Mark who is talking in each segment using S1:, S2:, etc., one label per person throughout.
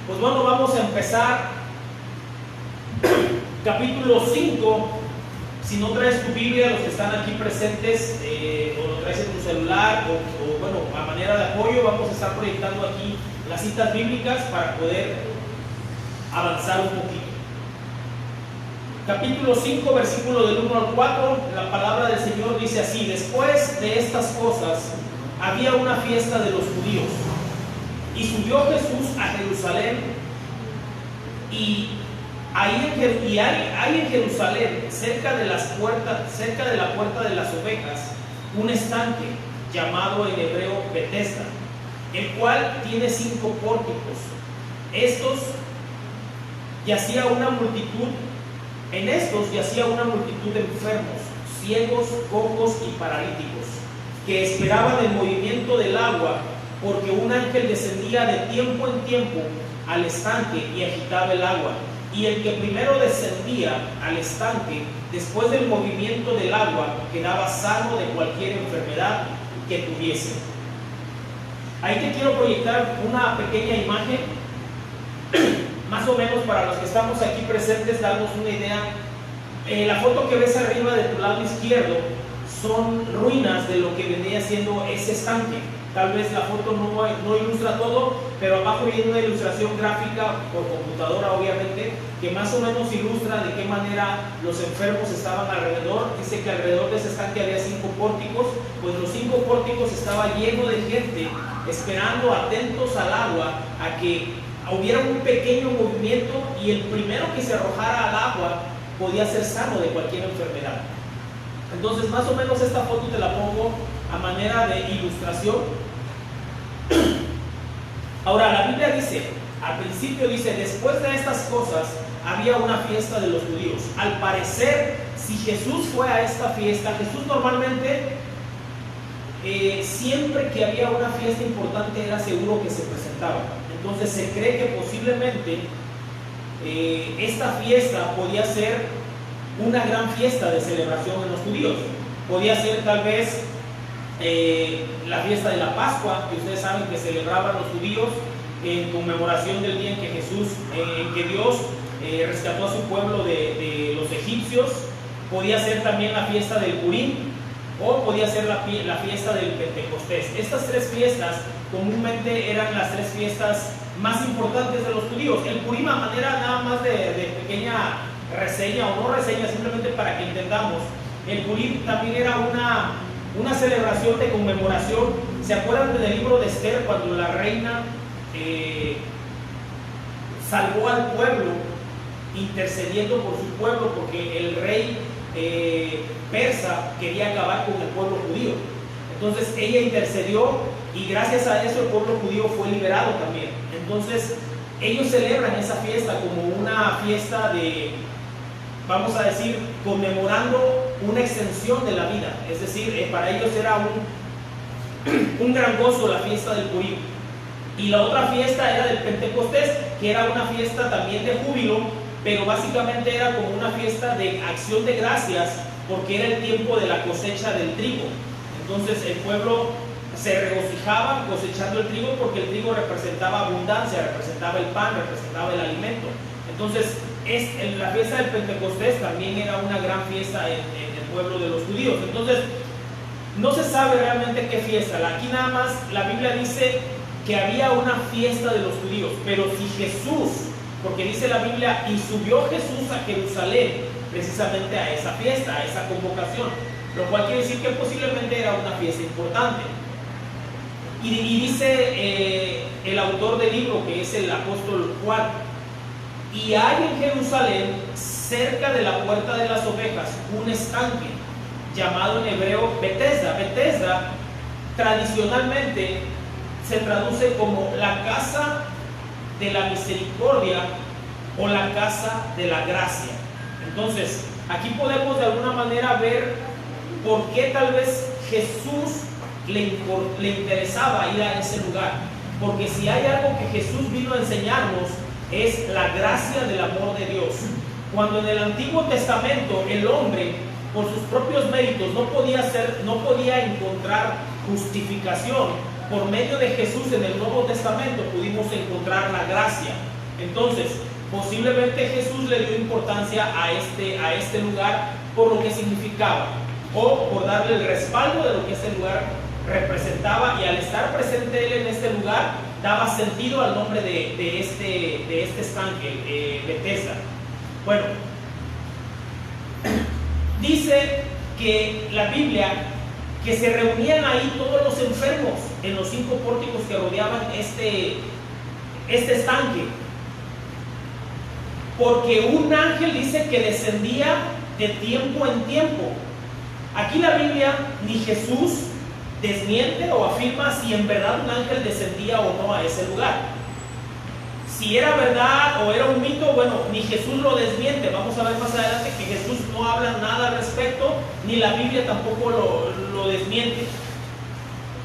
S1: Pues bueno, vamos a empezar capítulo 5. Si no traes tu Biblia, los que están aquí presentes, o lo traes en tu celular, o bueno, a manera de apoyo, vamos a estar proyectando aquí las citas bíblicas para poder avanzar un poquito. Capítulo 5, versículo del 1 al 4, la palabra del Señor dice así: después de estas cosas, había una fiesta de los judíos, y subió Jesús a Jerusalén, y hay en Jerusalén, cerca de la puerta de las ovejas, un estanque llamado en hebreo Betesda, el cual tiene 5 pórticos. En estos yacía una multitud de enfermos, ciegos, cojos y paralíticos, que esperaban el movimiento del agua, porque un ángel descendía de tiempo en tiempo al estanque y agitaba el agua. Y el que primero descendía al estanque, después del movimiento del agua, quedaba sano de cualquier enfermedad que tuviese. Ahí te quiero proyectar una pequeña imagen, más o menos para los que estamos aquí presentes, darnos una idea. La foto que ves arriba de tu lado izquierdo son ruinas de lo que venía siendo ese estanque. Tal vez la foto no ilustra todo, pero abajo viene una ilustración gráfica por computadora, obviamente, que más o menos ilustra de qué manera los enfermos estaban alrededor. Dice que alrededor de ese estanque había 5 pórticos, pues los 5 pórticos estaban llenos de gente esperando, atentos al agua, a que hubiera un pequeño movimiento y el primero que se arrojara al agua podía ser sano de cualquier enfermedad. Entonces, más o menos esta foto te la pongo a manera de ilustración. Ahora, la Biblia dice, al principio dice, después de estas cosas había una fiesta de los judíos. Al parecer, si Jesús fue a esta fiesta, Jesús normalmente, siempre que había una fiesta importante era seguro que se presentaba. Entonces se cree que posiblemente esta fiesta podía ser una gran fiesta de celebración en los judíos. Podía ser tal vez la fiesta de la Pascua, que ustedes saben que celebraban los judíos en conmemoración del día en que Dios rescató a su pueblo de los egipcios. Podía ser también la fiesta del Purim, o podía ser la fiesta del Pentecostés. Estas 3 fiestas comúnmente eran las 3 fiestas más importantes de los judíos. El Purim, a manera nada más de pequeña reseña o no reseña, simplemente para que entendamos, el Purim también era una celebración de conmemoración. ¿Se acuerdan del libro de Esther, cuando la reina salvó al pueblo, intercediendo por su pueblo, porque el rey persa quería acabar con el pueblo judío? Entonces ella intercedió y gracias a eso el pueblo judío fue liberado también. Entonces ellos celebran esa fiesta como una fiesta de, vamos a decir, conmemorando una extensión de la vida. Es decir, para ellos era un gran gozo la fiesta del Purim. Y la otra fiesta era del Pentecostés, que era una fiesta también de júbilo, pero básicamente era como una fiesta de acción de gracias, porque era el tiempo de la cosecha del trigo. Entonces el pueblo se regocijaba cosechando el trigo, porque el trigo representaba abundancia, representaba el pan, representaba el alimento. Entonces la fiesta del Pentecostés también era una gran fiesta en el pueblo de los judíos. Entonces no se sabe realmente qué fiesta. Aquí nada más la Biblia dice que había una fiesta de los judíos, pero si Jesús, porque dice la Biblia, y subió Jesús a Jerusalén precisamente a esa fiesta, a esa convocación, lo cual quiere decir que posiblemente era una fiesta importante. Y dice el autor del libro, que es el apóstol Juan: y hay en Jerusalén, cerca de la puerta de las ovejas, un estanque llamado en hebreo Betesda. Betesda tradicionalmente se traduce como la casa de la misericordia o la casa de la gracia. Entonces aquí podemos de alguna manera ver por qué tal vez Jesús le interesaba ir a ese lugar. Porque si hay algo que Jesús vino a enseñarnos, es la gracia del amor de Dios. Cuando en el Antiguo Testamento el hombre, por sus propios méritos, no podía encontrar justificación, por medio de Jesús en el Nuevo Testamento pudimos encontrar la gracia. Entonces, posiblemente Jesús le dio importancia a este lugar por lo que significaba, o por darle el respaldo de lo que este lugar representaba, y al estar presente él en este lugar, daba sentido al nombre de este estanque, Betesda. Bueno, dice que la Biblia, que se reunían ahí todos los enfermos en los 5 pórticos que rodeaban este estanque, porque un ángel dice que descendía de tiempo en tiempo. Aquí la Biblia ni Jesús desmiente o afirma si en verdad un ángel descendía o no a ese lugar. Si era verdad o era un mito, bueno, ni Jesús lo desmiente. Vamos a ver más adelante que Jesús no habla nada al respecto, ni la Biblia tampoco lo desmiente.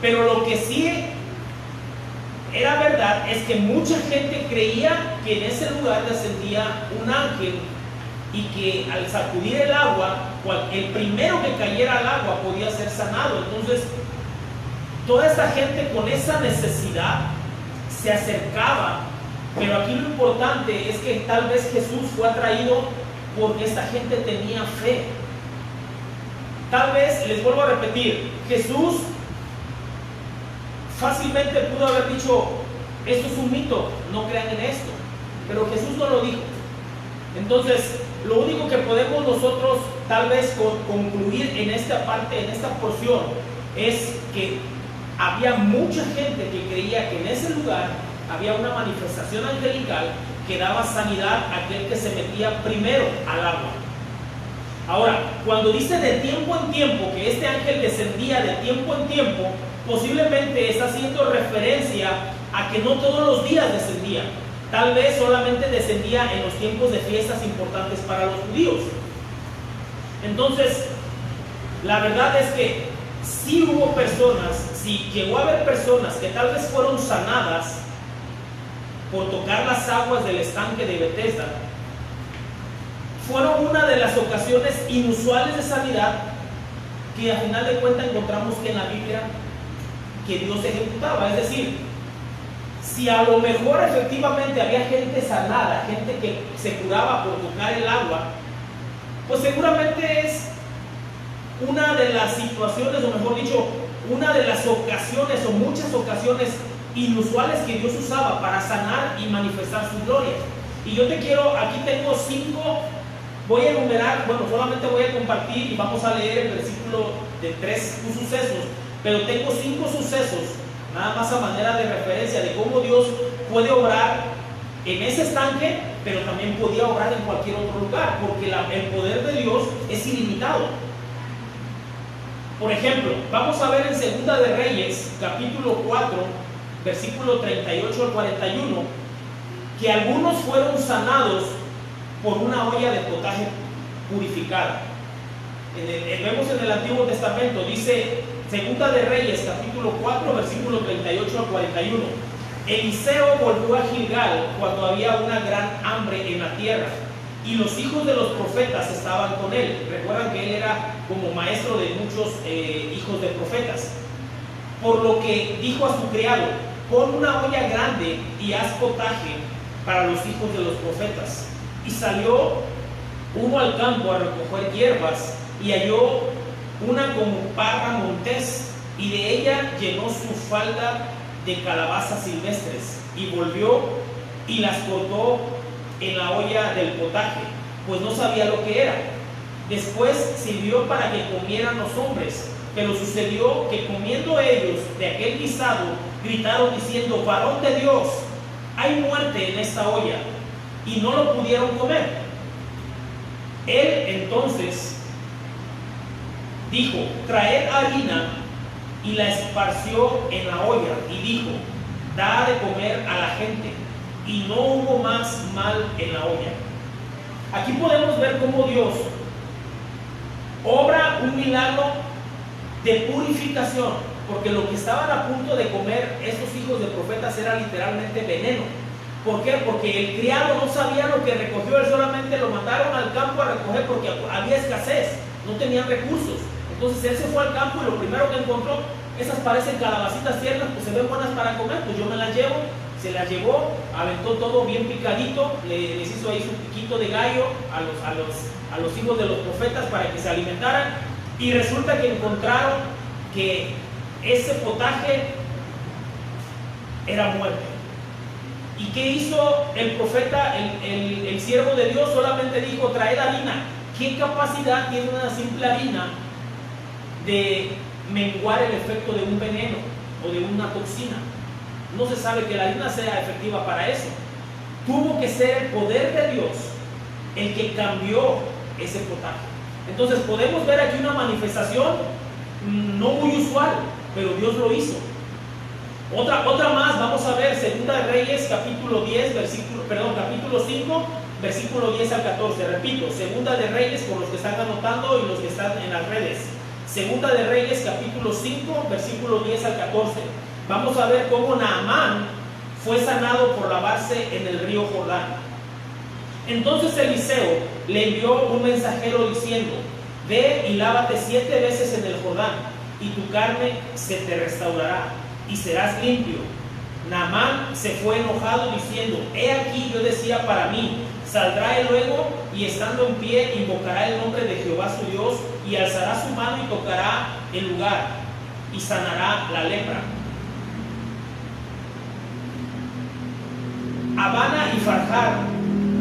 S1: Pero lo que sí era verdad es que mucha gente creía que en ese lugar descendía un ángel, y que al sacudir el agua, el primero que cayera al agua podía ser sanado. Entonces, toda esta gente con esa necesidad se acercaba. Pero aquí lo importante es que tal vez Jesús fue atraído porque esta gente tenía fe. Tal vez, les vuelvo a repetir, Jesús fácilmente pudo haber dicho: esto es un mito, no crean en esto. Pero Jesús no lo dijo. Entonces, lo único que podemos nosotros tal vez concluir en esta parte, en esta porción, es que había mucha gente que creía que en ese lugar había una manifestación angelical que daba sanidad a aquel que se metía primero al agua. Ahora, cuando dice de tiempo en tiempo, que este ángel descendía de tiempo en tiempo, posiblemente está haciendo referencia a que no todos los días descendía. Tal vez solamente descendía en los tiempos de fiestas importantes para los judíos. Entonces, la verdad es que sí hubo personas, sí llegó a haber personas que tal vez fueron sanadas por tocar las aguas del estanque de Betesda. Fueron una de las ocasiones inusuales de sanidad que a final de cuentas encontramos que en la Biblia que Dios ejecutaba. Es decir, si a lo mejor efectivamente había gente sanada, gente que se curaba por tocar el agua, pues seguramente es una de las situaciones, o mejor dicho, una de las ocasiones o muchas ocasiones inusuales que Dios usaba para sanar y manifestar su gloria. Y yo te quiero, aquí tengo 5, voy a enumerar, bueno, solamente voy a compartir y vamos a leer el versículo de 3 sucesos, pero tengo 5 sucesos, nada más a manera de referencia de cómo Dios puede obrar en ese estanque, pero también podía obrar en cualquier otro lugar, porque el poder de Dios es ilimitado. Por ejemplo, vamos a ver en Segunda de Reyes, capítulo 4, versículo 38 al 41, que algunos fueron sanados por una olla de potaje purificada. Vemos en el Antiguo Testamento, dice Segunda de Reyes, capítulo 4, versículo 38 al 41. Eliseo volvió a Gilgal cuando había una gran hambre en la tierra, y los hijos de los profetas estaban con él. Recuerdan que él era como maestro de muchos hijos de profetas. Por lo que dijo a su criado: pon una olla grande y haz potaje para los hijos de los profetas. Y salió uno al campo a recoger hierbas, y halló una como parra montés, y de ella llenó su falda de calabazas silvestres, y volvió y las cortó en la olla del potaje, pues no sabía lo que era. Después sirvió para que comieran los hombres, pero sucedió que comiendo ellos de aquel guisado, gritaron diciendo: varón de Dios, hay muerte en esta olla, y no lo pudieron comer. Él entonces dijo: traed harina, y la esparció en la olla, y dijo: da de comer a la gente. Y no hubo más mal en la olla. Aquí podemos ver cómo Dios obra un milagro de purificación, porque lo que estaban a punto de comer estos hijos de profetas era literalmente veneno. ¿Por qué? Porque el criado no sabía lo que recogió, él solamente lo mandaron al campo a recoger porque había escasez, no tenían recursos. Entonces él se fue al campo y lo primero que encontró: esas parecen calabacitas tiernas, pues se ven buenas para comer, pues yo me las llevo. se las llevó, aventó todo bien picadito, les hizo ahí su piquito de gallo a los hijos de los profetas para que se alimentaran, y resulta que encontraron que ese potaje era muerte. ¿Y qué hizo el profeta, el siervo de Dios? Solamente dijo: traed harina. ¿Qué capacidad tiene una simple harina de menguar el efecto de un veneno o de una toxina? No se sabe que la harina sea efectiva para eso. Tuvo que ser el poder de Dios el que cambió ese potaje. Entonces podemos ver aquí una manifestación no muy usual, pero Dios lo hizo. Otra más, vamos a ver, Segunda de Reyes, capítulo 5, versículo 10 al 14. Repito, Segunda de Reyes, por los que están anotando y los que están en las redes. Segunda de Reyes, capítulo 5, versículo 10 al 14. Vamos a ver cómo Naamán fue sanado por lavarse en el río Jordán. Entonces Eliseo le envió un mensajero diciendo: ve y lávate 7 veces en el Jordán, y tu carne se te restaurará, y serás limpio. Naamán se fue enojado diciendo: he aquí, yo decía para mí, saldrá él luego, y estando en pie invocará el nombre de Jehová su Dios, y alzará su mano y tocará el lugar, y sanará la lepra. Habana y Farjar,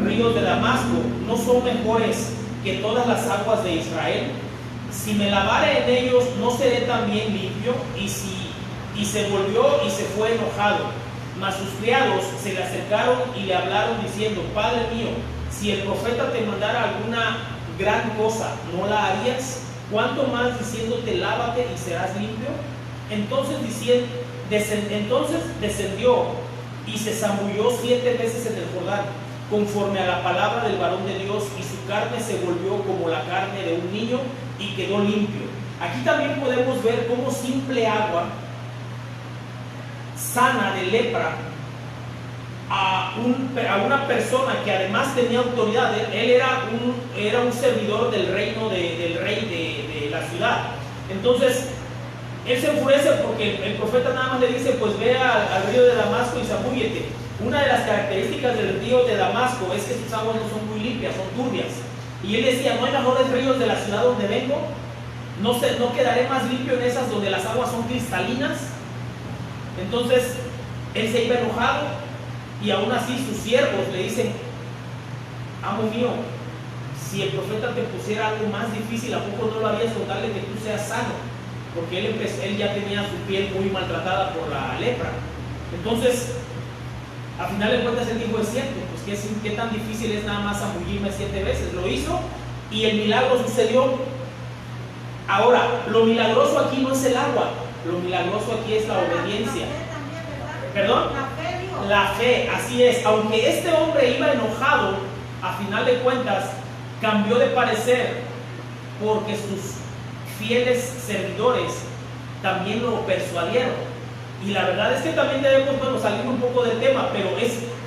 S1: ríos de Damasco, ¿no son mejores que todas las aguas de Israel? Si me lavare en ellos, ¿no seré también limpio? Y se volvió y se fue enojado. Mas sus criados se le acercaron y le hablaron diciendo: Padre mío, si el profeta te mandara alguna gran cosa, ¿no la harías? ¿Cuánto más diciéndote: lávate y serás limpio? Entonces descendió y se zambulló 7 veces en el Jordán, conforme a la palabra del varón de Dios, y su carne se volvió como la carne de un niño, y quedó limpio. Aquí también podemos ver cómo simple agua sana de lepra a una persona que además tenía autoridad. Él era un servidor del reino del rey de la ciudad. Entonces él se enfurece porque el profeta nada más le dice: pues ve al río de Damasco y zambúllete. Una de las características del río de Damasco es que sus aguas no son muy limpias, son turbias. Y él decía: ¿no hay mejores ríos de la ciudad donde vengo? ¿No quedaré más limpio en esas donde las aguas son cristalinas? Entonces él se iba enojado, y aún así sus siervos le dicen: amo mío, si el profeta te pusiera algo más difícil, ¿a poco no lo harías con tal de que tú seas sano? Porque él ya tenía su piel muy maltratada por la lepra. Entonces, a final de cuentas, él dijo: es cierto, pues ¿qué tan difícil es nada más zambullirme 7 veces? Lo hizo y el milagro sucedió. Ahora, lo milagroso aquí no es el agua, lo milagroso aquí es la obediencia. ¿Perdón? La fe, así es. Aunque este hombre iba enojado, a final de cuentas cambió de parecer, porque sus fieles servidores también lo persuadieron. Y la verdad es que también debemos, salir un poco del tema, pero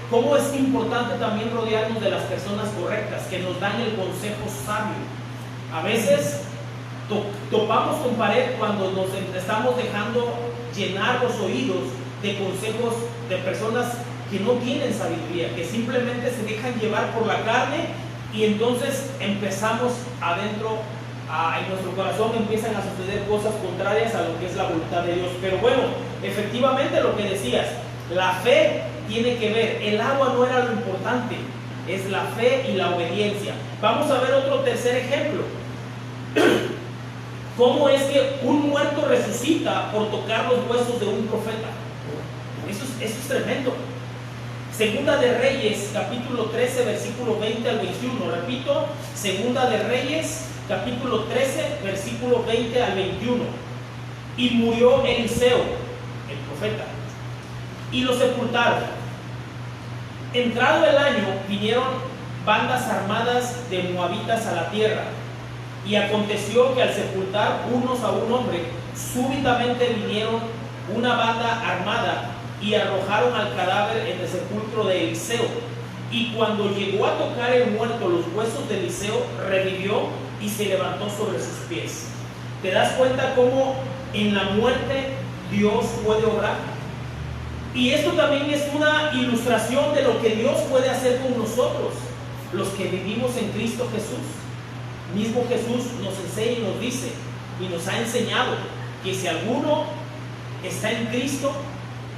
S1: cómo es importante también rodearnos de las personas correctas, que nos dan el consejo sabio. A veces topamos con pared cuando nos estamos dejando llenar los oídos de consejos de personas que no tienen sabiduría, que simplemente se dejan llevar por la carne, y entonces empezamos adentro, en nuestro corazón empiezan a suceder cosas contrarias a lo que es la voluntad de Dios. Pero bueno, efectivamente lo que decías, la fe tiene que ver, el agua no era lo importante, es la fe y la obediencia. Vamos a ver otro tercer ejemplo. ¿Cómo es que un muerto resucita por tocar los huesos de un profeta? Eso es tremendo. Segunda de Reyes, capítulo 13, versículo 20 al 21. Repito, Segunda de Reyes, capítulo 13, versículo 20 al 21. Y murió Eliseo, el profeta, y lo sepultaron. Entrado el año, vinieron bandas armadas de moabitas a la tierra. Y aconteció que al sepultar unos a un hombre, súbitamente vinieron una banda armada y arrojaron al cadáver en el sepulcro de Eliseo. Y cuando llegó a tocar el muerto los huesos de Eliseo, revivió y se levantó sobre sus pies. ¿Te das cuenta cómo en la muerte Dios puede obrar? Y esto también es una ilustración de lo que Dios puede hacer con nosotros, los que vivimos en Cristo Jesús. Mismo Jesús nos enseña y nos dice y nos ha enseñado que si alguno está en Cristo,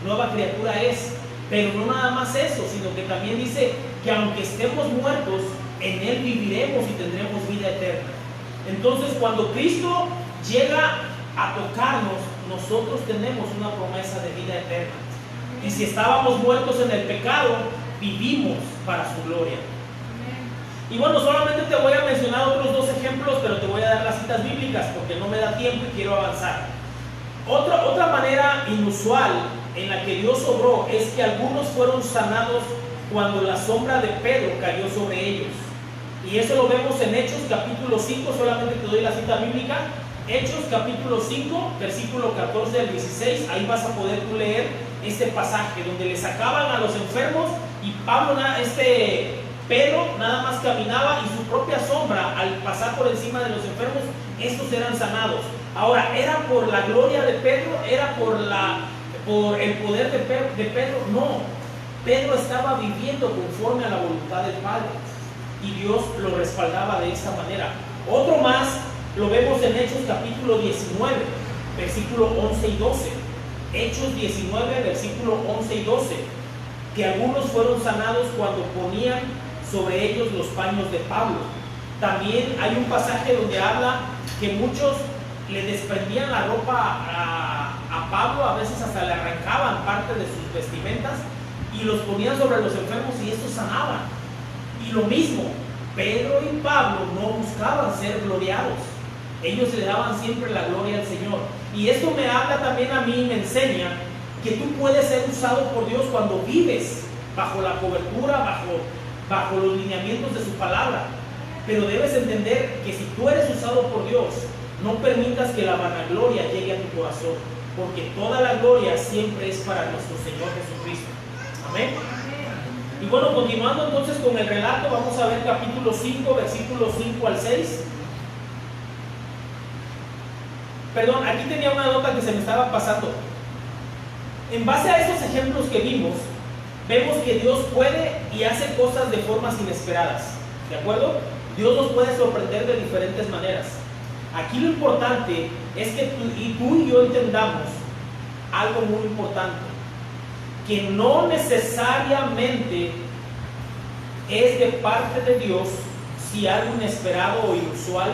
S1: nueva criatura es. Pero no nada más eso, sino que también dice que aunque estemos muertos, en Él viviremos y tendremos vida eterna. Entonces, cuando Cristo llega a tocarnos, nosotros tenemos una promesa de vida eterna. Y si estábamos muertos en el pecado, vivimos para su gloria. Y bueno, solamente te voy a mencionar otros dos ejemplos, pero te voy a dar las citas bíblicas porque no me da tiempo y quiero avanzar. Otra manera inusual en la que Dios obró es que algunos fueron sanados cuando la sombra de Pedro cayó sobre ellos. Y eso lo vemos en Hechos capítulo 5, solamente te doy la cita bíblica. Hechos capítulo 5, versículo 14 al 16, ahí vas a poder tú leer este pasaje donde le sacaban a los enfermos y Pedro nada más caminaba y su propia sombra al pasar por encima de los enfermos, estos eran sanados. Ahora, ¿era por la gloria de Pedro? ¿Era por el poder de Pedro? No, Pedro estaba viviendo conforme a la voluntad del Padre y Dios lo respaldaba de esta manera. Otro más lo vemos en Hechos capítulo 19, versículo 11 y 12. Hechos 19, versículo 11 y 12, que algunos fueron sanados cuando ponían sobre ellos los paños de Pablo. También hay un pasaje donde habla que muchos le desprendían la ropa a Pablo, a veces hasta le arrancaban parte de sus vestimentas y los ponían sobre los enfermos y estos sanaban. Y lo mismo, Pedro y Pablo no buscaban ser gloriados, ellos le daban siempre la gloria al Señor. Y esto me habla también a mí y me enseña que tú puedes ser usado por Dios cuando vives bajo la cobertura, bajo los lineamientos de su palabra. Pero debes entender que si tú eres usado por Dios, no permitas que la vanagloria llegue a tu corazón, porque toda la gloria siempre es para nuestro Señor Jesucristo. Amén. Y bueno, continuando entonces con el relato, vamos a ver capítulo 5, versículos 5 al 6. Perdón, aquí tenía una nota que se me estaba pasando. En base a estos ejemplos que vimos, vemos que Dios puede y hace cosas de formas inesperadas. ¿De acuerdo? Dios nos puede sorprender de diferentes maneras. Aquí lo importante es que tú y yo entendamos algo muy importante, que no necesariamente es de parte de Dios si algo inesperado o inusual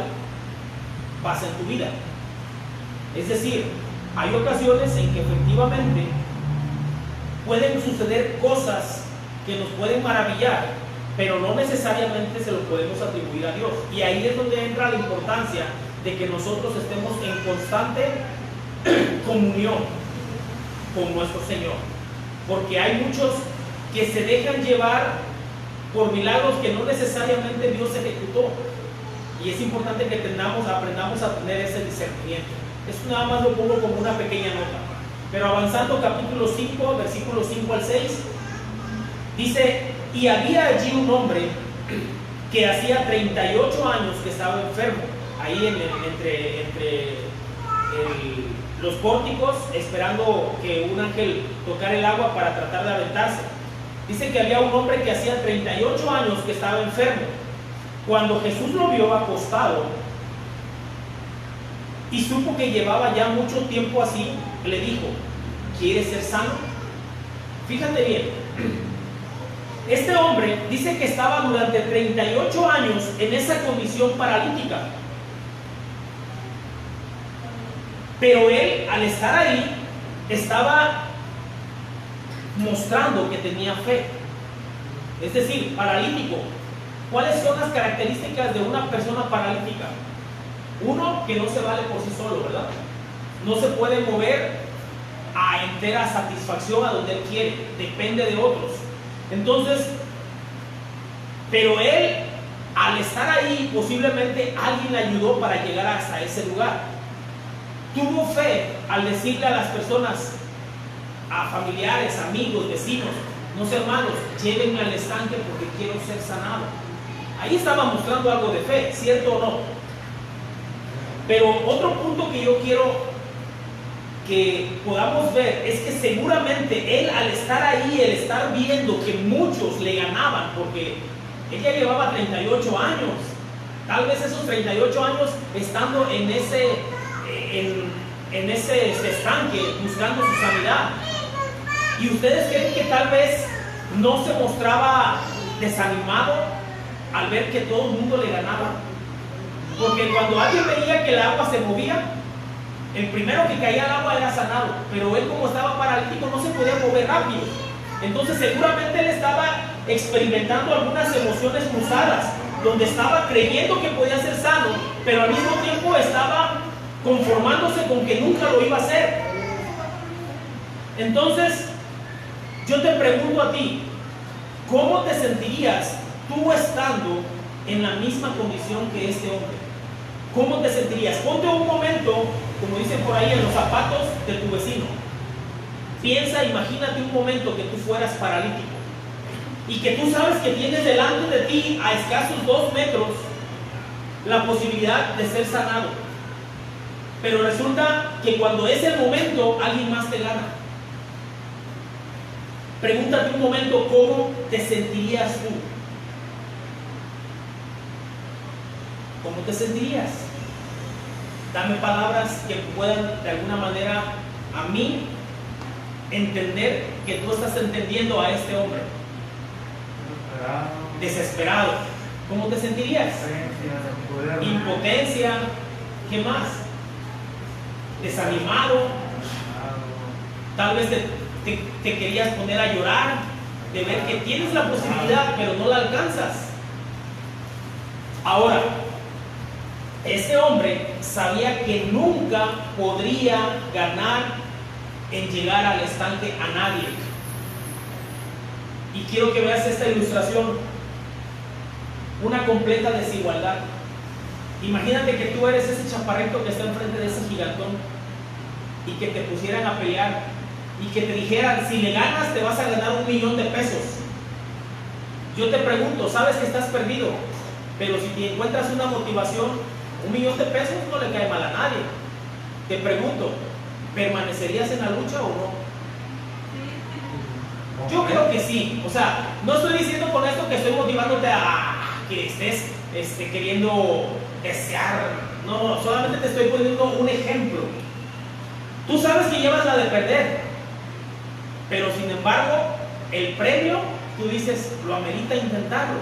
S1: pasa en tu vida. Es decir, hay ocasiones en que efectivamente pueden suceder cosas que nos pueden maravillar, pero no necesariamente se lo podemos atribuir a Dios. Y ahí es donde entra la importancia de que nosotros estemos en constante comunión con nuestro Señor, porque hay muchos que se dejan llevar por milagros que no necesariamente Dios ejecutó, y es importante que aprendamos a tener ese discernimiento. Esto nada más lo pongo como una pequeña nota. Pero avanzando, capítulo 5, versículos 5 al 6, dice: y había allí un hombre que hacía 38 años que estaba enfermo, ahí entre los pórticos, esperando que un ángel tocara el agua para tratar de aventarse. Dice que había un hombre que hacía 38 años que estaba enfermo. Cuando Jesús lo vio acostado y supo que llevaba ya mucho tiempo así, le dijo: ¿quieres ser sano? Fíjate bien, este hombre dice que estaba durante 38 años en esa condición paralítica. Pero él, al estar ahí, estaba mostrando que tenía fe. Es decir, paralítico. ¿Cuáles son las características de una persona paralítica? Uno, que no se vale por sí solo, ¿verdad? No se puede mover a entera satisfacción a donde él quiere, depende de otros. Entonces, pero él, al estar ahí, posiblemente alguien le ayudó para llegar hasta ese lugar. Tuvo fe al decirle a las personas, a familiares, amigos, vecinos: no sé, hermanos, llévenme al estanque porque quiero ser sanado. Ahí estaba mostrando algo de fe, ¿cierto o no? Pero otro punto que yo quiero que podamos ver es que seguramente él, al estar ahí, el estar viendo que muchos le ganaban, porque ella llevaba 38 años, tal vez esos 38 años estando en ese estanque buscando su sanidad. ¿Y ustedes creen que tal vez no se mostraba desanimado al ver que todo el mundo le ganaba? Porque cuando alguien veía que el agua se movía, el primero que caía al agua era sanado, pero él, como estaba paralítico, no se podía mover rápido. Entonces seguramente él estaba experimentando algunas emociones cruzadas, donde estaba creyendo que podía ser sano, pero al mismo tiempo estaba conformándose con que nunca lo iba a hacer. Entonces yo te pregunto a ti, ¿cómo te sentirías tú estando en la misma condición que este hombre? ¿Cómo te sentirías? Ponte un momento, como dicen por ahí, en los zapatos de tu vecino. Piensa, imagínate un momento que tú fueras paralítico y que tú sabes que tienes delante de ti, a escasos 2 metros, la posibilidad de ser sanado. Pero resulta que cuando es el momento, alguien más te gana. Pregúntate un momento, ¿cómo te sentirías tú? ¿Cómo te sentirías? Dame palabras que puedan de alguna manera a mí entender que tú estás entendiendo a este hombre. Desesperado. ¿Cómo te sentirías? Impotencia. ¿Qué más? Desanimado. Tal vez te querías poner a llorar de ver que tienes la posibilidad pero no la alcanzas. Ahora, este hombre sabía que nunca podría ganar en llegar al estanque a nadie. Y quiero que veas esta ilustración, una completa desigualdad. Imagínate que tú eres ese chaparrito que está enfrente de ese gigantón y que te pusieran a pelear y que te dijeran, si le ganas te vas a ganar $1,000,000. Yo te pregunto, sabes que estás perdido, pero si te encuentras una motivación, $1,000,000 no le cae mal a nadie. Te pregunto, ¿permanecerías en la lucha o no? Yo creo que sí. O sea, no estoy diciendo con esto que estoy motivándote a que estés queriendo desear. No, solamente te estoy poniendo un ejemplo. Tú sabes que llevas la de perder, pero sin embargo, el premio, tú dices, lo amerita intentarlo.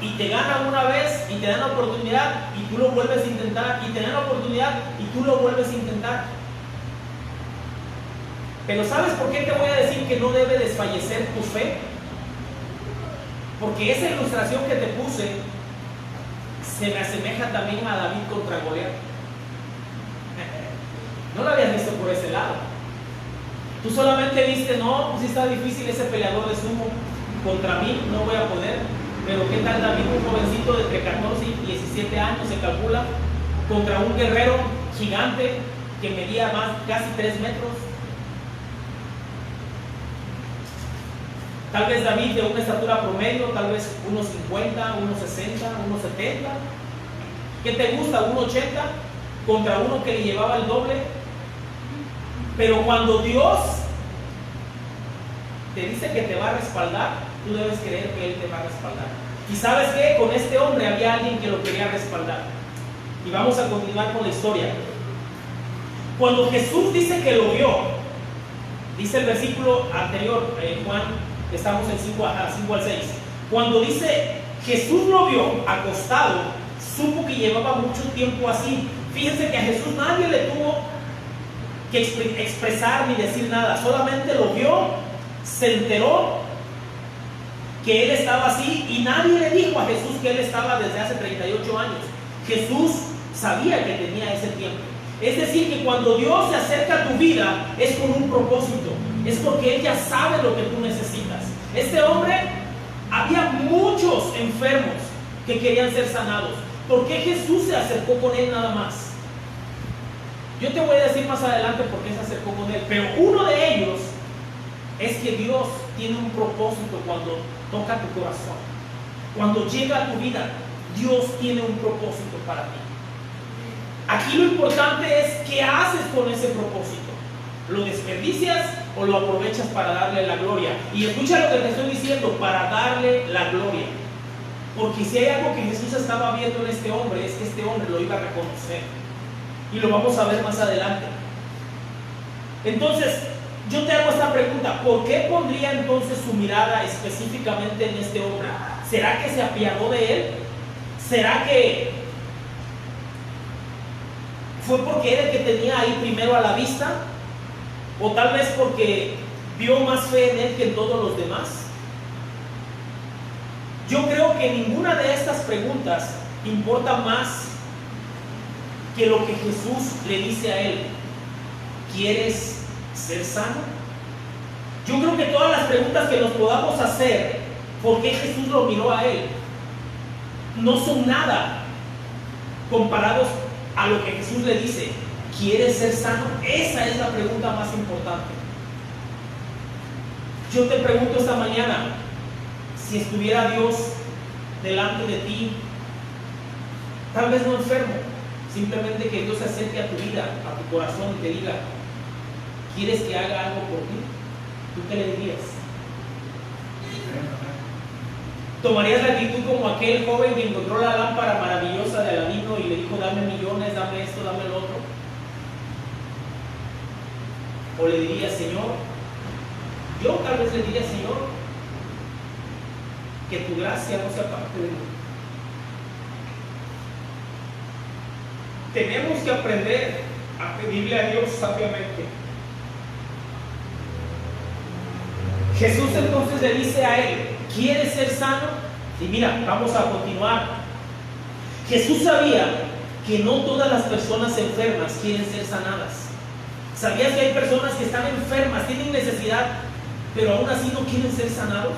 S1: Y te ganan una vez y te dan la oportunidad y tú lo vuelves a intentar, y te dan la oportunidad y tú lo vuelves a intentar. Pero ¿sabes por qué te voy a decir que no debe desfallecer tu fe? Porque esa ilustración que te puse se me asemeja también a David contra Goliat. No lo habías visto por ese lado. Tú solamente viste, no, pues sí está difícil ese peleador de sumo, contra mí no voy a poder. Pero ¿qué tal David, un jovencito de entre 14 y 17 años, se calcula, contra un guerrero gigante que medía casi 3 metros? Tal vez David de una estatura promedio, tal vez 1,50, 1,60, 1,70. ¿Qué te gusta? 1,80 contra uno que le llevaba el doble. Pero cuando Dios te dice que te va a respaldar, tú debes creer que Él te va a respaldar. Y ¿sabes qué? Con este hombre había alguien que lo quería respaldar. Y vamos a continuar con la historia. Cuando Jesús dice que lo vio, dice el versículo anterior, Juan, estamos en 5 al 6. Cuando dice Jesús lo vio acostado, supo que llevaba mucho tiempo así. Fíjense que a Jesús nadie le tuvo que expresar ni decir nada, solamente lo vio, se enteró que él estaba así y nadie le dijo a Jesús que él estaba desde hace 38 años. Jesús sabía que tenía ese tiempo. Es decir, que cuando Dios se acerca a tu vida es con un propósito, es porque Él ya sabe lo que tú necesitas. Este hombre, había muchos enfermos que querían ser sanados. ¿Por qué Jesús se acercó con él nada más? Yo te voy a decir más adelante por qué se acercó con él, pero uno de ellos es que Dios tiene un propósito cuando toca tu corazón. Cuando llega a tu vida, Dios tiene un propósito para ti. Aquí lo importante es qué haces con ese propósito. ¿Lo desperdicias o lo aprovechas para darle la gloria? Y escucha lo que te estoy diciendo, para darle la gloria. Porque si hay algo que Jesús estaba viendo en este hombre, es que este hombre lo iba a reconocer. Y lo vamos a ver más adelante. Entonces, yo te hago esta pregunta: ¿por qué pondría entonces su mirada específicamente en este hombre? ¿Será que se apiadó de él? ¿Será que fue porque era el que tenía ahí primero a la vista? ¿O tal vez porque vio más fe en él que en todos los demás? Yo creo que ninguna de estas preguntas importa más que lo que Jesús le dice a él: ¿quieres ser sano? Yo creo que todas las preguntas que nos podamos hacer, ¿por qué Jesús lo miró a él?, no son nada comparados a lo que Jesús le dice: ¿quieres ser sano? Esa es la pregunta más importante. Yo te pregunto esta mañana, si estuviera Dios delante de ti, tal vez no enfermo, simplemente que Dios se acerque a tu vida, a tu corazón y te diga: ¿quieres que haga algo por ti? ¿Tú qué le dirías? ¿Tomarías la actitud como aquel joven que encontró la lámpara maravillosa de Aladino y le dijo: dame millones, dame esto, dame lo otro? ¿O le dirías: Señor, yo tal vez le diría: Señor, que tu gracia no se aparte de mí? Tenemos que aprender a pedirle a Dios sabiamente. Jesús entonces le dice a él: ¿quieres ser sano? Y mira, vamos a continuar. Jesús sabía que no todas las personas enfermas quieren ser sanadas. ¿Sabías que hay personas que están enfermas, tienen necesidad, pero aún así no quieren ser sanados?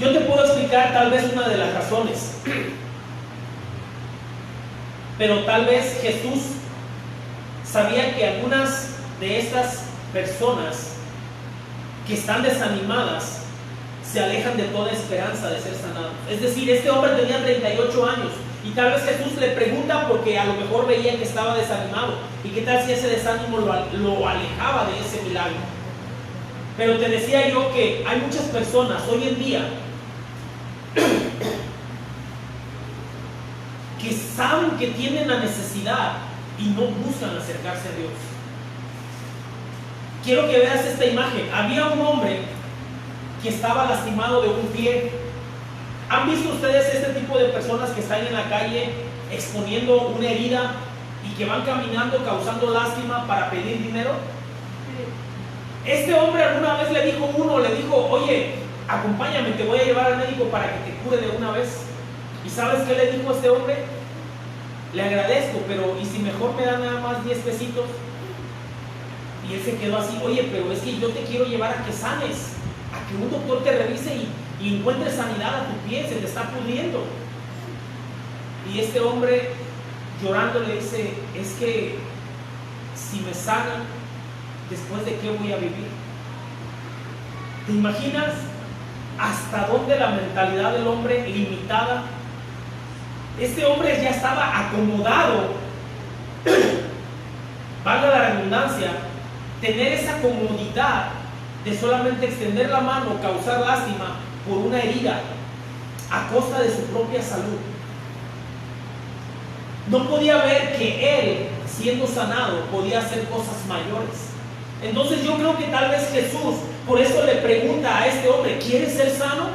S1: Yo te puedo explicar tal vez una de las razones, pero tal vez Jesús sabía que algunas de estas personas que están desanimadas se alejan de toda esperanza de ser sanados. Es decir, este hombre tenía 38 años y tal vez Jesús le pregunta porque a lo mejor veía que estaba desanimado, y qué tal si ese desánimo lo alejaba de ese milagro. Pero te decía yo que hay muchas personas hoy en día que saben que tienen la necesidad y no buscan acercarse a Dios. Quiero que veas esta imagen. Había un hombre que estaba lastimado de un pie. ¿Han visto ustedes este tipo de personas que están en la calle exponiendo una herida y que van caminando causando lástima para pedir dinero? Este hombre alguna vez le dijo oye, acompáñame, te voy a llevar al médico para que te cure de una vez. ¿Y sabes qué le dijo a este hombre? Le agradezco, pero ¿y si mejor me dan nada más 10 pesitos? Y él se quedó así: oye, pero es que yo te quiero llevar a que sanes, a que un doctor te revise y encuentre sanidad a tu pie, se te está pudriendo. Y este hombre llorando le dice: es que si me sanan, ¿después de qué voy a vivir? ¿Te imaginas hasta dónde la mentalidad del hombre limitada? Este hombre ya estaba acomodado, valga la redundancia, tener esa comodidad de solamente extender la mano, causar lástima por una herida a costa de su propia salud. No podía ver que él, siendo sanado, podía hacer cosas mayores. Entonces yo creo que tal vez Jesús por eso le pregunta a este hombre: ¿quieres ser sano?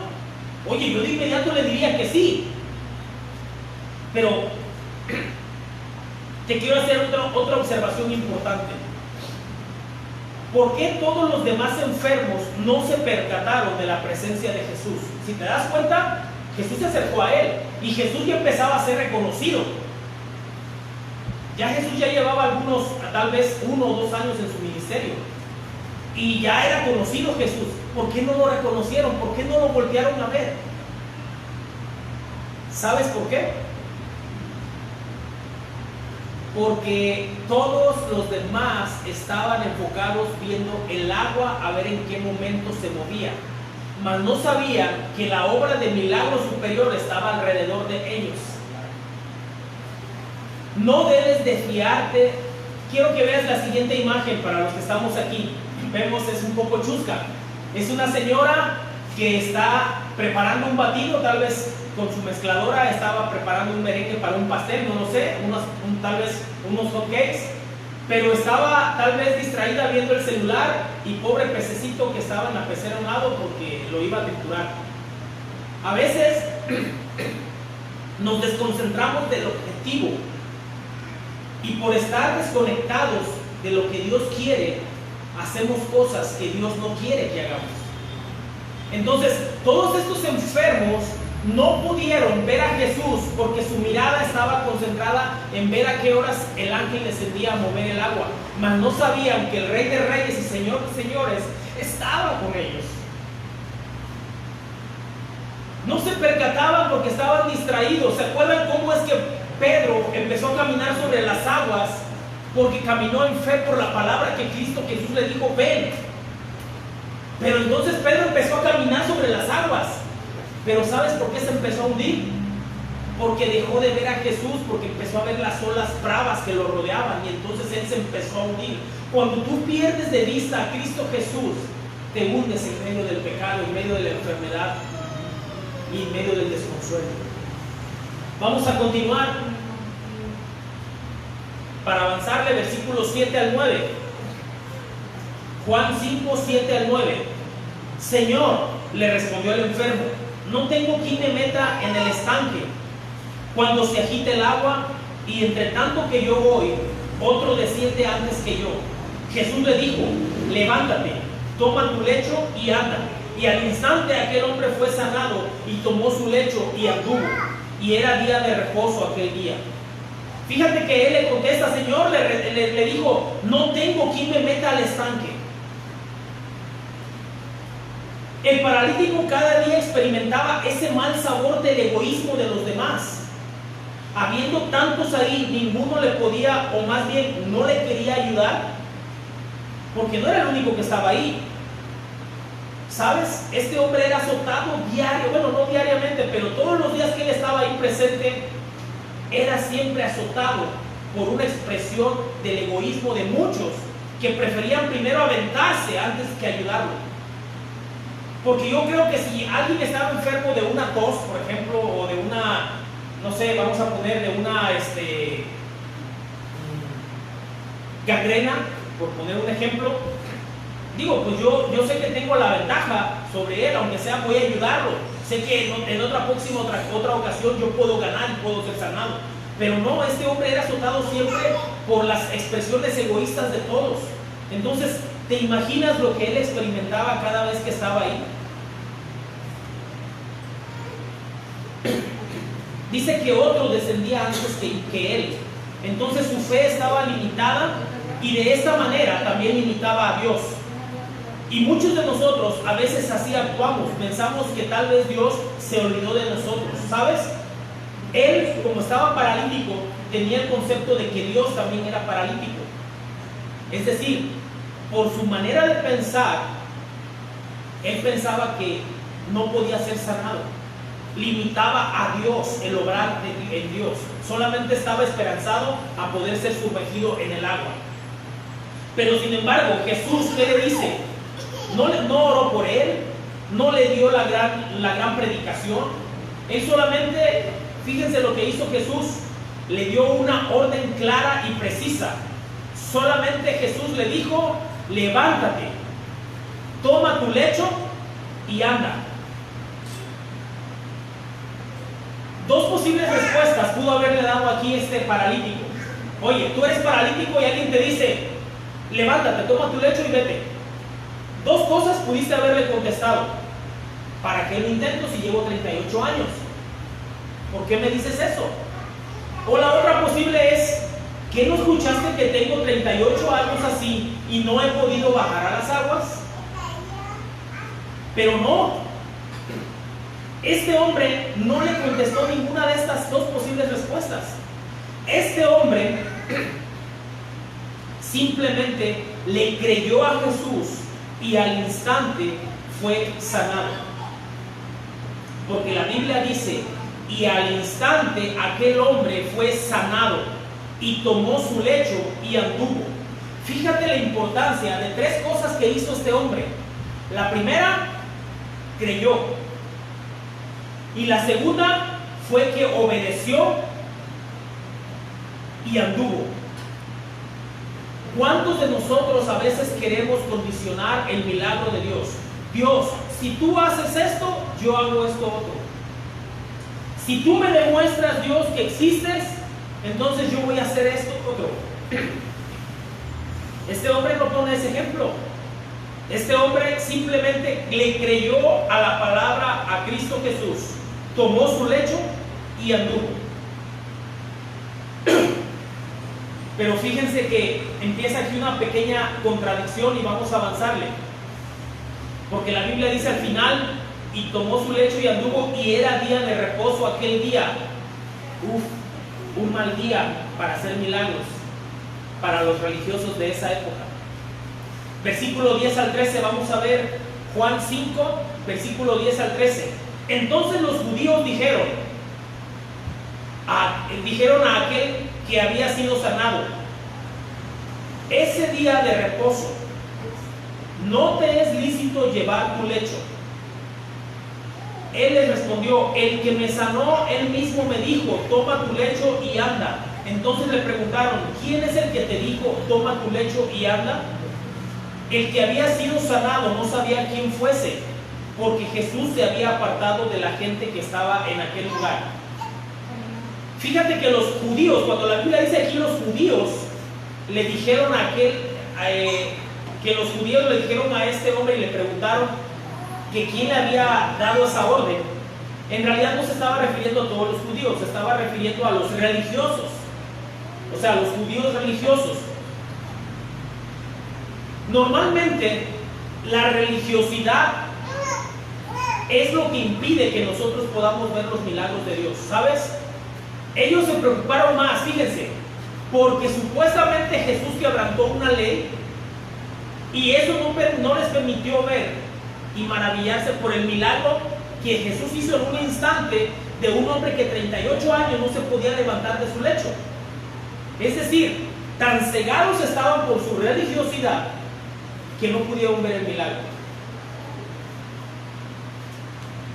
S1: Oye, yo de inmediato le diría que sí, pero te quiero hacer otra observación importante. ¿Por qué todos los demás enfermos no se percataron de la presencia de Jesús? Si te das cuenta, Jesús se acercó a él y Jesús ya empezaba a ser reconocido. Ya Jesús ya llevaba tal vez 1 o 2 años en su ministerio y ya era conocido Jesús. ¿Por qué no lo reconocieron? ¿Por qué no lo voltearon a ver? ¿Sabes por qué? Porque todos los demás estaban enfocados viendo el agua a ver en qué momento se movía, mas no sabían que la obra de milagro superior estaba alrededor de ellos. No debes de fiarte. Quiero que veas la siguiente imagen para los que estamos aquí. Vemos, es un poco chusca. Es una señora que está preparando un batido, tal vez con su mezcladora estaba preparando un merengue para un pastel, no lo sé, tal vez unos hot cakes, pero estaba tal vez distraída viendo el celular y pobre pececito que estaba en la pecera a un lado porque lo iba a triturar. A veces nos desconcentramos del objetivo y por estar desconectados de lo que Dios quiere, hacemos cosas que Dios no quiere que hagamos. Entonces, todos estos enfermos no pudieron ver a Jesús porque su mirada estaba concentrada en ver a qué horas el ángel descendía a mover el agua, mas no sabían que el Rey de Reyes y Señor de Señores estaba con ellos. No se percataban porque estaban distraídos. ¿Se acuerdan cómo es que Pedro empezó a caminar sobre las aguas? Porque caminó en fe por la palabra que Cristo Jesús le dijo, ven. Pero entonces Pedro empezó a caminar sobre las aguas. Pero ¿sabes por qué se empezó a hundir? Porque dejó de ver a Jesús, porque empezó a ver las olas bravas que lo rodeaban y entonces él se empezó a hundir. Cuando tú pierdes de vista a Cristo Jesús, te hundes en medio del pecado, en medio de la enfermedad y en medio del desconsuelo. Vamos a continuar para avanzarle versículos 7 al 9. Juan 5, 7 al 9. Señor, le respondió el enfermo, no tengo quien me meta en el estanque cuando se agite el agua, y entre tanto que yo voy, otro desciende antes que yo. Jesús le dijo, levántate, toma tu lecho y anda. Y al instante aquel hombre fue sanado y tomó su lecho y anduvo. Y era día de reposo aquel día. Fíjate que él le contesta, Señor, le dijo, no tengo quien me meta al estanque. El paralítico cada día experimentaba ese mal sabor del egoísmo de los demás. Habiendo tantos ahí, ninguno le podía, o más bien no le quería ayudar, porque no era el único que estaba ahí. ¿Sabes? Este hombre era azotado diario, bueno, no diariamente, pero todos los días que él estaba ahí presente, era siempre azotado por una expresión del egoísmo de muchos que preferían primero aventarse antes que ayudarlo. Porque yo creo que si alguien estaba enfermo de una tos, por ejemplo, o de una, no sé, vamos a poner de una gangrena, por poner un ejemplo, digo, pues yo sé que tengo la ventaja sobre él, aunque sea voy a ayudarlo. Sé que en otra ocasión yo puedo ganar y puedo ser sanado. Pero no, este hombre era azotado siempre por las expresiones egoístas de todos. Entonces, ¿te imaginas lo que él experimentaba cada vez que estaba ahí? Dice que otro descendía antes que él. Entonces su fe estaba limitada y de esta manera también limitaba a Dios. Y muchos de nosotros a veces así actuamos. Pensamos que tal vez Dios se olvidó de nosotros. ¿Sabes? Él, como estaba paralítico, tenía el concepto de que Dios también era paralítico. Es decir, por su manera de pensar, él pensaba que no podía ser sanado. Limitaba a Dios el obrar en Dios. Solamente estaba esperanzado a poder ser sumergido en el agua. Pero sin embargo, Jesús, ¿qué le dice? No oró por él, no le dio la gran predicación. Él solamente, fíjense lo que hizo Jesús, le dio una orden clara y precisa. Solamente Jesús le dijo, levántate, toma tu lecho y anda. Dos posibles respuestas pudo haberle dado aquí este paralítico. Oye, tú eres paralítico y alguien te dice, levántate, toma tu lecho y vete. Dos cosas pudiste haberle contestado. ¿Para qué lo intento si llevo 38 años? ¿Por qué me dices eso? O la otra posible es, ¿qué no escuchaste que tengo 38 años así y no he podido bajar a las aguas? Pero no. Este hombre no le contestó ninguna de estas dos posibles respuestas. Este hombre simplemente le creyó a Jesús y al instante fue sanado. Porque la Biblia dice, y al instante aquel hombre fue sanado. y tomó su lecho y anduvo. Fíjate la importancia de tres cosas que hizo este hombre. La primera, creyó. Y la segunda fue que obedeció y anduvo. ¿Cuántos de nosotros a veces queremos condicionar el milagro de Dios? Dios, si tú haces esto, yo hago esto otro. Si tú me demuestras, Dios, que existes, entonces yo voy a hacer esto otro. Este hombre no pone ese ejemplo. Este hombre simplemente le creyó a la palabra a Cristo Jesús. Tomó su lecho y anduvo. Pero fíjense que empieza aquí una pequeña contradicción y vamos a avanzarle. Porque la Biblia dice al final, y tomó su lecho y anduvo, y era día de reposo aquel día. Un mal día para hacer milagros para los religiosos de esa época. Versículo 10 al 13, vamos a ver Juan 5, versículo 10 al 13. Entonces los judíos dijeron a aquel que había sido sanado: ese día de reposo no te es lícito llevar tu lecho. Él les respondió: el que me sanó, él mismo me dijo, toma tu lecho y anda. Entonces le preguntaron: ¿quién es el que te dijo, toma tu lecho y anda? El que había sido sanado no sabía quién fuese, porque Jesús se había apartado de la gente que estaba en aquel lugar. Fíjate que los judíos, cuando la Biblia dice aquí los judíos, le dijeron a este hombre y le preguntaron que quién le había dado esa orden. En realidad no se estaba refiriendo a todos los judíos, se estaba refiriendo a los religiosos, o sea, a los judíos religiosos. Normalmente la religiosidad es lo que impide que nosotros podamos ver los milagros de Dios, ¿sabes? Ellos se preocuparon más, fíjense, porque supuestamente Jesús quebrantó una ley y eso no les permitió ver y maravillarse por el milagro que Jesús hizo en un instante de un hombre que 38 años no se podía levantar de su lecho. Es decir, tan cegados estaban por su religiosidad que no pudieron ver el milagro.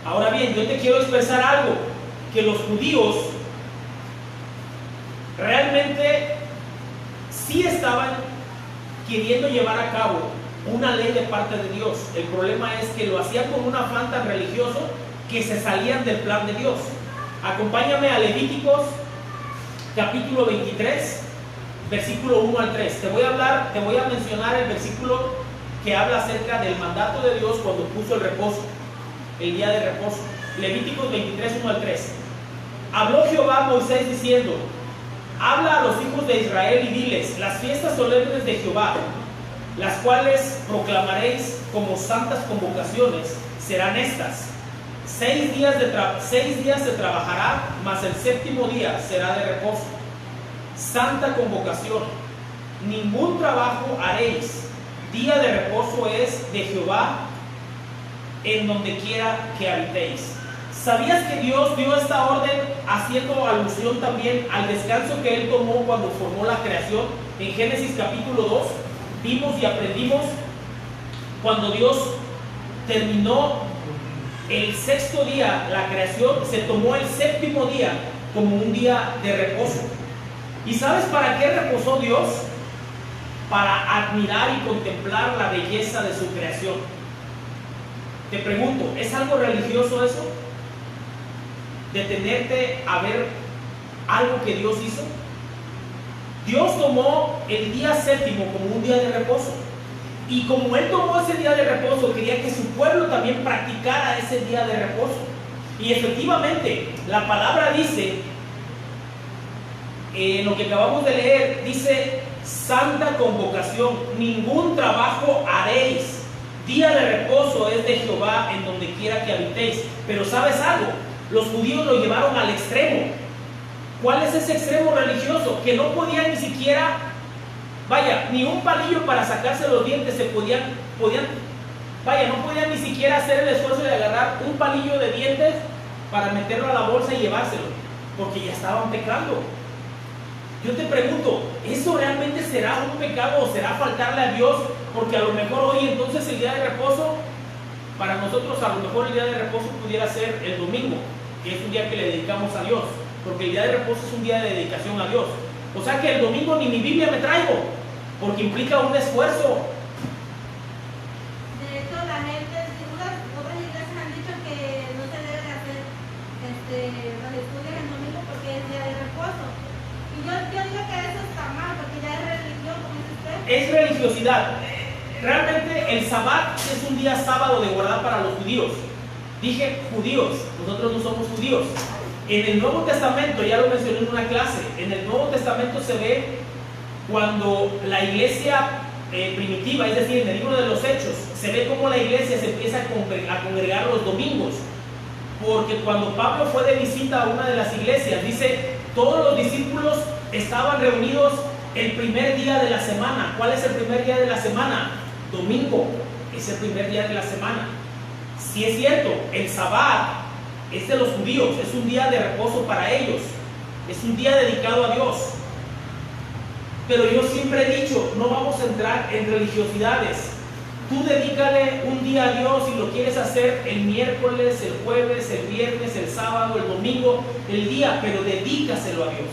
S1: Ahora bien, yo te quiero expresar algo, que los judíos realmente sí estaban queriendo llevar a cabo una ley de parte de Dios. El problema es que lo hacían con un afán tan religioso que se salían del plan de Dios. Acompáñame a Levíticos capítulo 23, versículo 1 al 3. Te voy a mencionar el versículo que habla acerca del mandato de Dios cuando puso el reposo, el día de reposo. Levíticos 23, 1 al 3. Habló Jehová a Moisés diciendo: habla a los hijos de Israel y diles: las fiestas solemnes de Jehová, las cuales proclamaréis como santas convocaciones, serán estas: 6 días se trabajará, mas el séptimo día será de reposo. Santa convocación, ningún trabajo haréis. Día de reposo es de Jehová en donde quiera que habitéis. ¿Sabías que Dios dio esta orden haciendo alusión también al descanso que Él tomó cuando formó la creación? En Génesis capítulo 2 vimos y aprendimos cuando Dios terminó el sexto día, la creación, se tomó el séptimo día como un día de reposo. ¿Y sabes para qué reposó Dios? Para admirar y contemplar la belleza de su creación. Te pregunto, ¿es algo religioso eso? Detenerte a ver algo que Dios hizo. Dios tomó el día séptimo como un día de reposo, y como Él tomó ese día de reposo, quería que su pueblo también practicara ese día de reposo. Y efectivamente la palabra dice, en lo que acabamos de leer, dice: santa convocación, ningún trabajo haréis. Día de reposo es de Jehová en donde quiera que habitéis. Pero ¿sabes algo? Los judíos lo llevaron al extremo. ¿Cuál es ese extremo religioso? Que no podían ni siquiera, ni un palillo para sacarse los dientes no podían ni siquiera hacer el esfuerzo de agarrar un palillo de dientes para meterlo a la bolsa y llevárselo, porque ya estaban pecando. Yo te pregunto, ¿eso realmente será un pecado o será faltarle a Dios? Porque a lo mejor hoy entonces el día de reposo, para nosotros a lo mejor el día de reposo pudiera ser el domingo, que es un día que le dedicamos a Dios, porque el día de reposo es un día de dedicación a Dios. O sea que el domingo ni mi Biblia me traigo, porque implica un esfuerzo.
S2: De hecho, la gente, otras iglesias han dicho que no se debe hacer los estudios el domingo porque es día de reposo. Y yo digo que eso está mal, porque ya es religión, como dice usted.
S1: Es religiosidad. Realmente el Sabbat es un día sábado de guardar para los judíos. Dije judíos, nosotros no somos judíos. En el Nuevo Testamento, ya lo mencioné en una clase, en el Nuevo Testamento se ve cuando la iglesia primitiva, es decir, en el libro de los Hechos, se ve cómo la iglesia se empieza a congregar los domingos. Porque cuando Pablo fue de visita a una de las iglesias, dice, todos los discípulos estaban reunidos el primer día de la semana. ¿Cuál es el primer día de la semana? Domingo, es el primer día de la semana. Si es cierto, el Sabbat es de los judíos, es un día de reposo para ellos, es un día dedicado a Dios. Pero yo siempre he dicho, no vamos a entrar en religiosidades. Tú dedícale un día a Dios y lo quieres hacer el miércoles, el jueves, el viernes, el sábado, el domingo, el día, pero dedícaselo a Dios.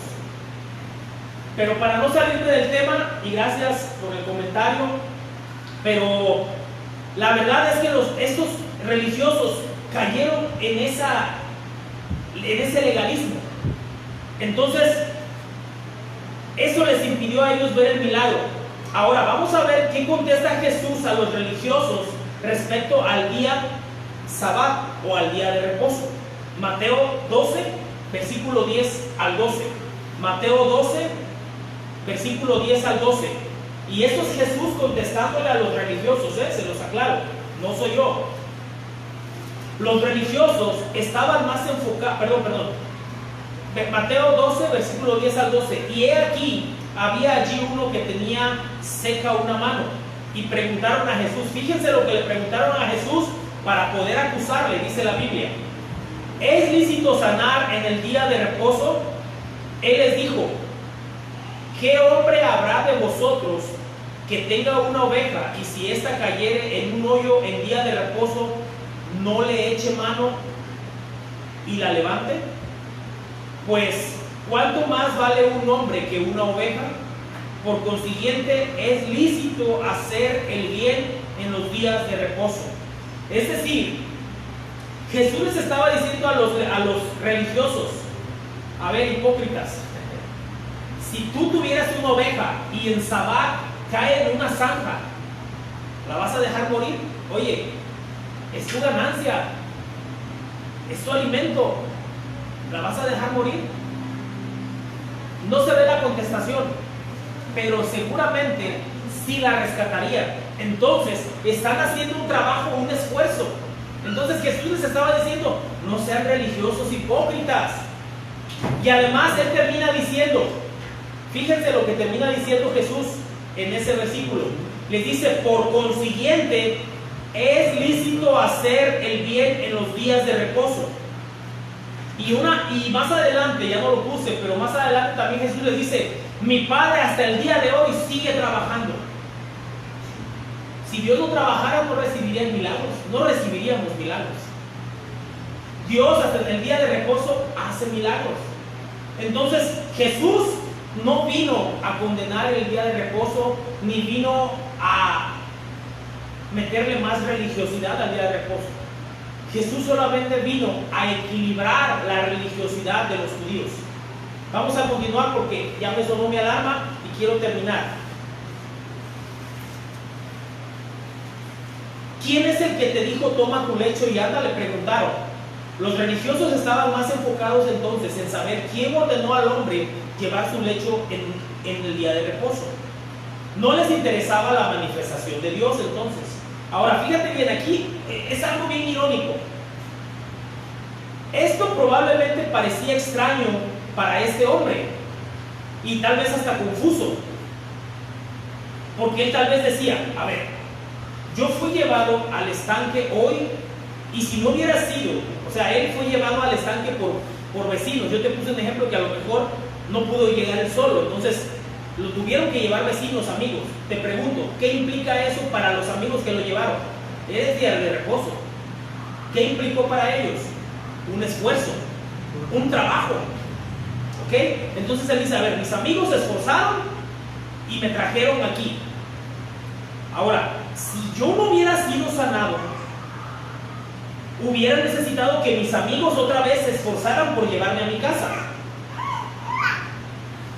S1: Pero para no salirme del tema, y gracias por el comentario, pero la verdad es que estos religiosos cayeron en ese legalismo. Entonces, eso les impidió a ellos ver el milagro. Ahora, vamos a ver qué contesta Jesús a los religiosos respecto al día Sabbat o al día de reposo. Mateo 12, versículo 10 al 12. Mateo 12, versículo 10 al 12. Y esto es Jesús contestándole a los religiosos, se los aclaro, no soy yo. Los religiosos estaban más enfocados, Mateo 12, versículo 10 al 12. Y he aquí, había allí uno que tenía seca una mano. Y preguntaron a Jesús, fíjense lo que le preguntaron a Jesús para poder acusarle, dice la Biblia. ¿Es lícito sanar en el día de reposo? Él les dijo, ¿qué hombre habrá de vosotros que tenga una oveja y si ésta cayere en un hoyo en día de reposo, no le eche mano y la levante? Pues, ¿cuánto más vale un hombre que una oveja? Por consiguiente, es lícito hacer el bien en los días de reposo. Es decir, Jesús les estaba diciendo a los religiosos, a ver, hipócritas, si tú tuvieras una oveja y en Sabbat cae en una zanja, ¿la vas a dejar morir? Oye, es tu ganancia, es tu alimento, ¿la vas a dejar morir? No se ve la contestación, pero seguramente sí la rescatarían. Entonces, están haciendo un trabajo, un esfuerzo. Entonces Jesús les estaba diciendo, no sean religiosos hipócritas. Y además Él termina diciendo, fíjense lo que termina diciendo Jesús en ese versículo. Les dice, por consiguiente, es lícito hacer el bien en los días de reposo. Y más adelante, ya no lo puse, pero más adelante también Jesús les dice, mi Padre hasta el día de hoy sigue trabajando. Si Dios no trabajara, no recibirían milagros, no recibiríamos milagros. Dios hasta en el día de reposo hace milagros. Entonces Jesús no vino a condenar el día de reposo, ni vino a meterle más religiosidad al día de reposo. Jesús solamente vino a equilibrar la religiosidad de los judíos. Vamos a continuar porque ya me sonó mi alarma y quiero terminar. ¿Quién es el que te dijo toma tu lecho y anda? Le preguntaron. Los religiosos estaban más enfocados entonces en saber quién ordenó al hombre llevar su lecho en el día de reposo. No les interesaba la manifestación de Dios entonces. Ahora, fíjate bien, aquí es algo bien irónico. Esto probablemente parecía extraño para este hombre y tal vez hasta confuso, porque él tal vez decía, a ver, yo fui llevado al estanque hoy y si no hubiera sido, o sea, él fue llevado al estanque por vecinos. Yo te puse un ejemplo que a lo mejor no pudo llegar él solo, entonces lo tuvieron que llevar vecinos, amigos. Te pregunto, ¿qué implica eso para los amigos que lo llevaron? Es día de reposo. ¿Qué implicó para ellos? Un esfuerzo, un trabajo. ¿Ok? Entonces él dice, a ver, mis amigos se esforzaron y me trajeron aquí. Ahora, si yo no hubiera sido sanado, hubiera necesitado que mis amigos otra vez se esforzaran por llevarme a mi casa.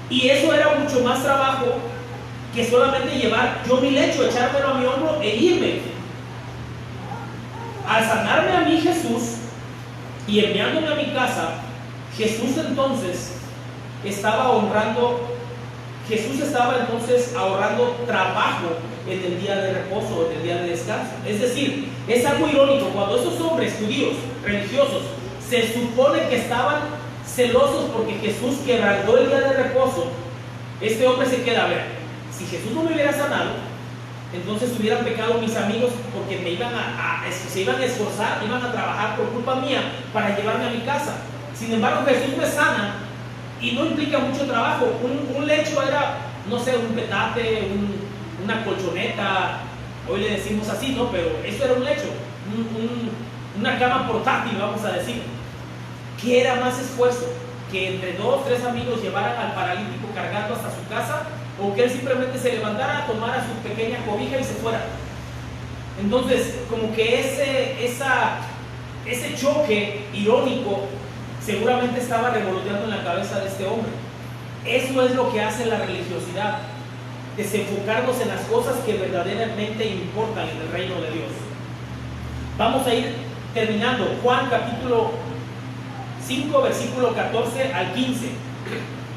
S1: Y eso era mucho más trabajo que solamente llevar yo mi lecho, echármelo a mi hombro e irme. Al sanarme a mí Jesús y enviándome a mi casa, Jesús estaba ahorrando trabajo en el día de reposo, en el día de descanso. Es decir, es algo irónico, cuando esos hombres judíos, religiosos, se supone que estaban celosos porque Jesús quebrantó el día de reposo, este hombre se queda, a ver, si Jesús no me hubiera sanado, entonces hubieran pecado mis amigos porque se iban a esforzar, iban a trabajar por culpa mía para llevarme a mi casa. Sin embargo, Jesús me sana y no implica mucho trabajo. Un lecho era, no sé, un petate, una colchoneta, hoy le decimos así, ¿no? Pero eso era un lecho, una cama portátil, vamos a decir. ¿Qué era más esfuerzo? ¿Que entre 2 o 3 amigos llevaran al paralítico cargando hasta su casa? ¿O que él simplemente se levantara, tomara su pequeña cobija y se fuera? Entonces, como que ese choque irónico seguramente estaba revoloteando en la cabeza de este hombre. Eso es lo que hace la religiosidad, desenfocarnos en las cosas que verdaderamente importan en el reino de Dios. Vamos a ir terminando. Juan capítulo 5, versículo 14 al 15.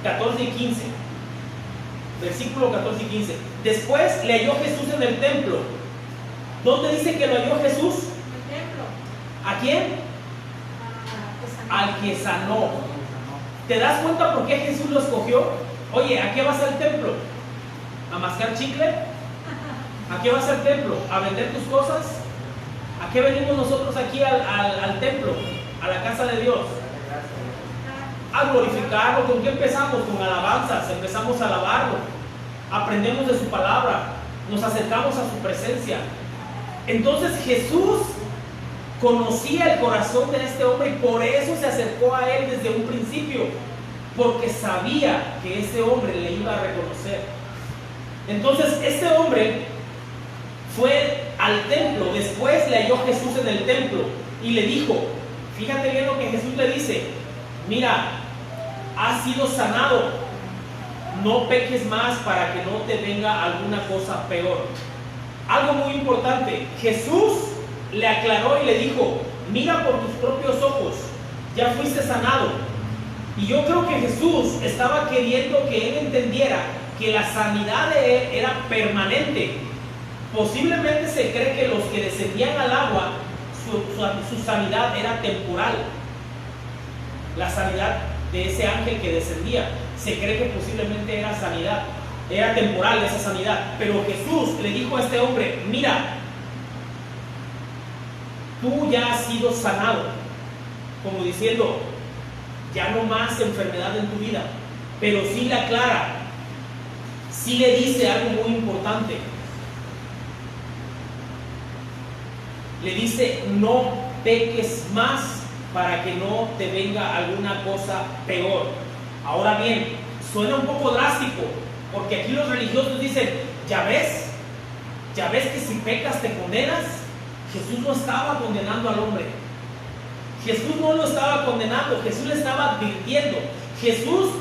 S1: 14 y 15. Versículo 14 y 15. Después le halló Jesús en el templo. ¿Dónde dice que lo halló Jesús?
S2: El templo.
S1: ¿A quién? Al que sanó. ¿Te das cuenta por qué Jesús lo escogió? Oye, ¿a qué vas al templo? ¿A mascar chicle? ¿A qué vas al templo? ¿A vender tus cosas? ¿A qué venimos nosotros aquí al templo? A la casa de Dios. A glorificarlo. ¿Con qué empezamos? Con alabanzas. Empezamos a alabarlo. Aprendemos de su palabra. Nos acercamos a su presencia. Entonces Jesús conocía el corazón de este hombre y por eso se acercó a él desde un principio, porque sabía que ese hombre le iba a reconocer. Entonces este hombre fue al templo. Después le halló Jesús en el templo y le dijo, fíjate bien lo que Jesús le dice: mira, has sido sanado, no peques más para que no te venga alguna cosa peor. Algo muy importante, Jesús le aclaró y le dijo, mira por tus propios ojos, ya fuiste sanado. Y yo creo que Jesús estaba queriendo que él entendiera que la sanidad de él era permanente. Posiblemente se cree que los que descendían al agua, su sanidad era temporal. La sanidad de ese ángel que descendía, se cree que posiblemente era sanidad, era temporal esa sanidad. Pero Jesús le dijo a este hombre, mira, tú ya has sido sanado, como diciendo, ya no más enfermedad en tu vida. Pero sí le aclara, sí le dice algo muy importante. Le dice, no peques más para que no te venga alguna cosa peor. Ahora bien, suena un poco drástico, porque aquí los religiosos dicen, ya ves que si pecas te condenas. Jesús no estaba condenando al hombre. Jesús no lo estaba condenando, Jesús le estaba advirtiendo. Jesús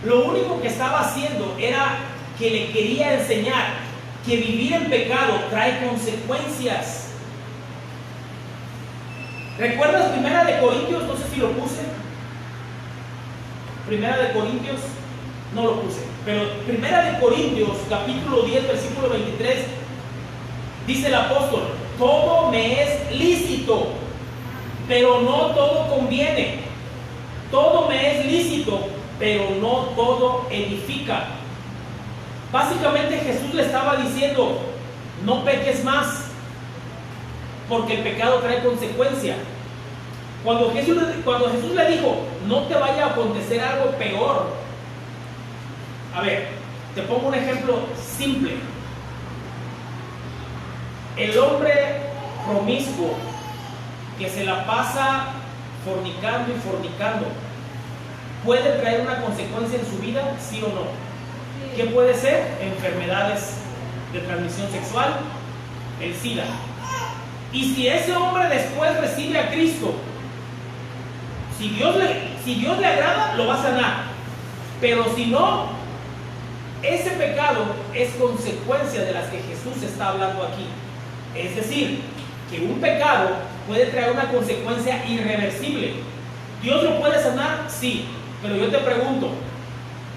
S1: lo único que estaba haciendo era que le quería enseñar que vivir en pecado trae consecuencias. ¿Recuerdas Primera de Corintios? No sé si lo puse. Primera de Corintios, no lo puse. Pero Primera de Corintios, capítulo 10, versículo 23, dice el apóstol, todo me es lícito, pero no todo conviene. Todo me es lícito, pero no todo edifica. Básicamente Jesús le estaba diciendo, no peques más, porque el pecado trae consecuencia. Cuando Jesús le dijo, no te vaya a acontecer algo peor, A ver, te pongo un ejemplo simple. El hombre promiscuo que se la pasa fornicando y fornicando, ¿puede traer una consecuencia en su vida? ¿Sí o no? ¿Qué puede ser? Enfermedades de transmisión sexual, el SIDA. Y si ese hombre después recibe a Cristo, si Dios le agrada, lo va a sanar. Pero si no, ese pecado es consecuencia de las que Jesús está hablando aquí. Es decir, que un pecado puede traer una consecuencia irreversible. ¿Dios lo puede sanar? Sí. Pero yo te pregunto,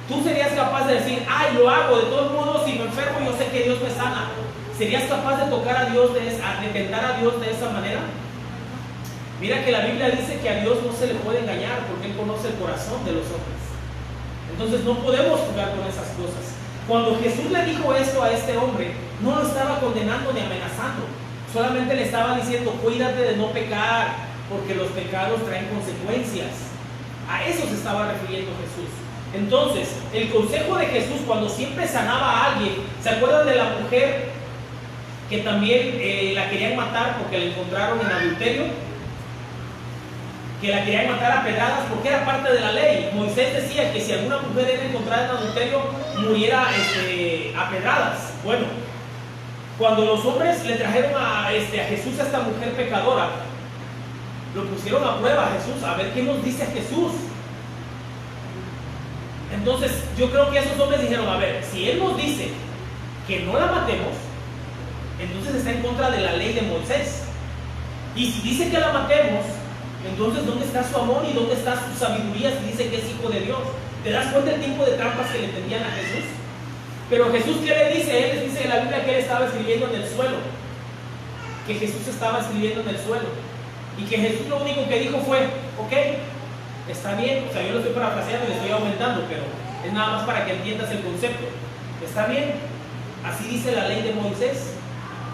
S1: ¿tú serías capaz de decir, ay, lo hago, de todos modos, si me enfermo, yo sé que Dios me sana? ¿Serías capaz de tocar a Dios, de tentar a Dios de esa manera? Mira que la Biblia dice que a Dios no se le puede engañar porque Él conoce el corazón de los hombres. Entonces no podemos jugar con esas cosas. Cuando Jesús le dijo esto a este hombre, no lo estaba condenando ni amenazando. Solamente le estaba diciendo, cuídate de no pecar, porque los pecados traen consecuencias. A eso se estaba refiriendo Jesús. Entonces, el consejo de Jesús cuando siempre sanaba a alguien, ¿se acuerdan de la mujer que también la querían matar porque la encontraron en adulterio? Que la querían matar a pedradas porque era parte de la ley. Moisés decía que si alguna mujer era encontrada en adulterio, muriera a pedradas. Bueno, cuando los hombres le trajeron a Jesús a esta mujer pecadora, lo pusieron a prueba a Jesús, a ver qué nos dice Jesús. Entonces yo creo que esos hombres dijeron, a ver, si Él nos dice que no la matemos, entonces está en contra de la ley de Moisés. Y si dice que la matemos, entonces ¿dónde está su amor y dónde está su sabiduría si dice que es hijo de Dios? ¿Te das cuenta del tipo de trampas que le tendían a Jesús? Pero Jesús, ¿qué le dice? Él les dice en la Biblia que Él estaba escribiendo en el suelo, que Jesús estaba escribiendo en el suelo, y que Jesús lo único que dijo fue, ok, está bien. O sea, yo lo estoy parafraseando y le estoy aumentando, pero es nada más para que entiendas el concepto. Está bien, así dice la ley de Moisés,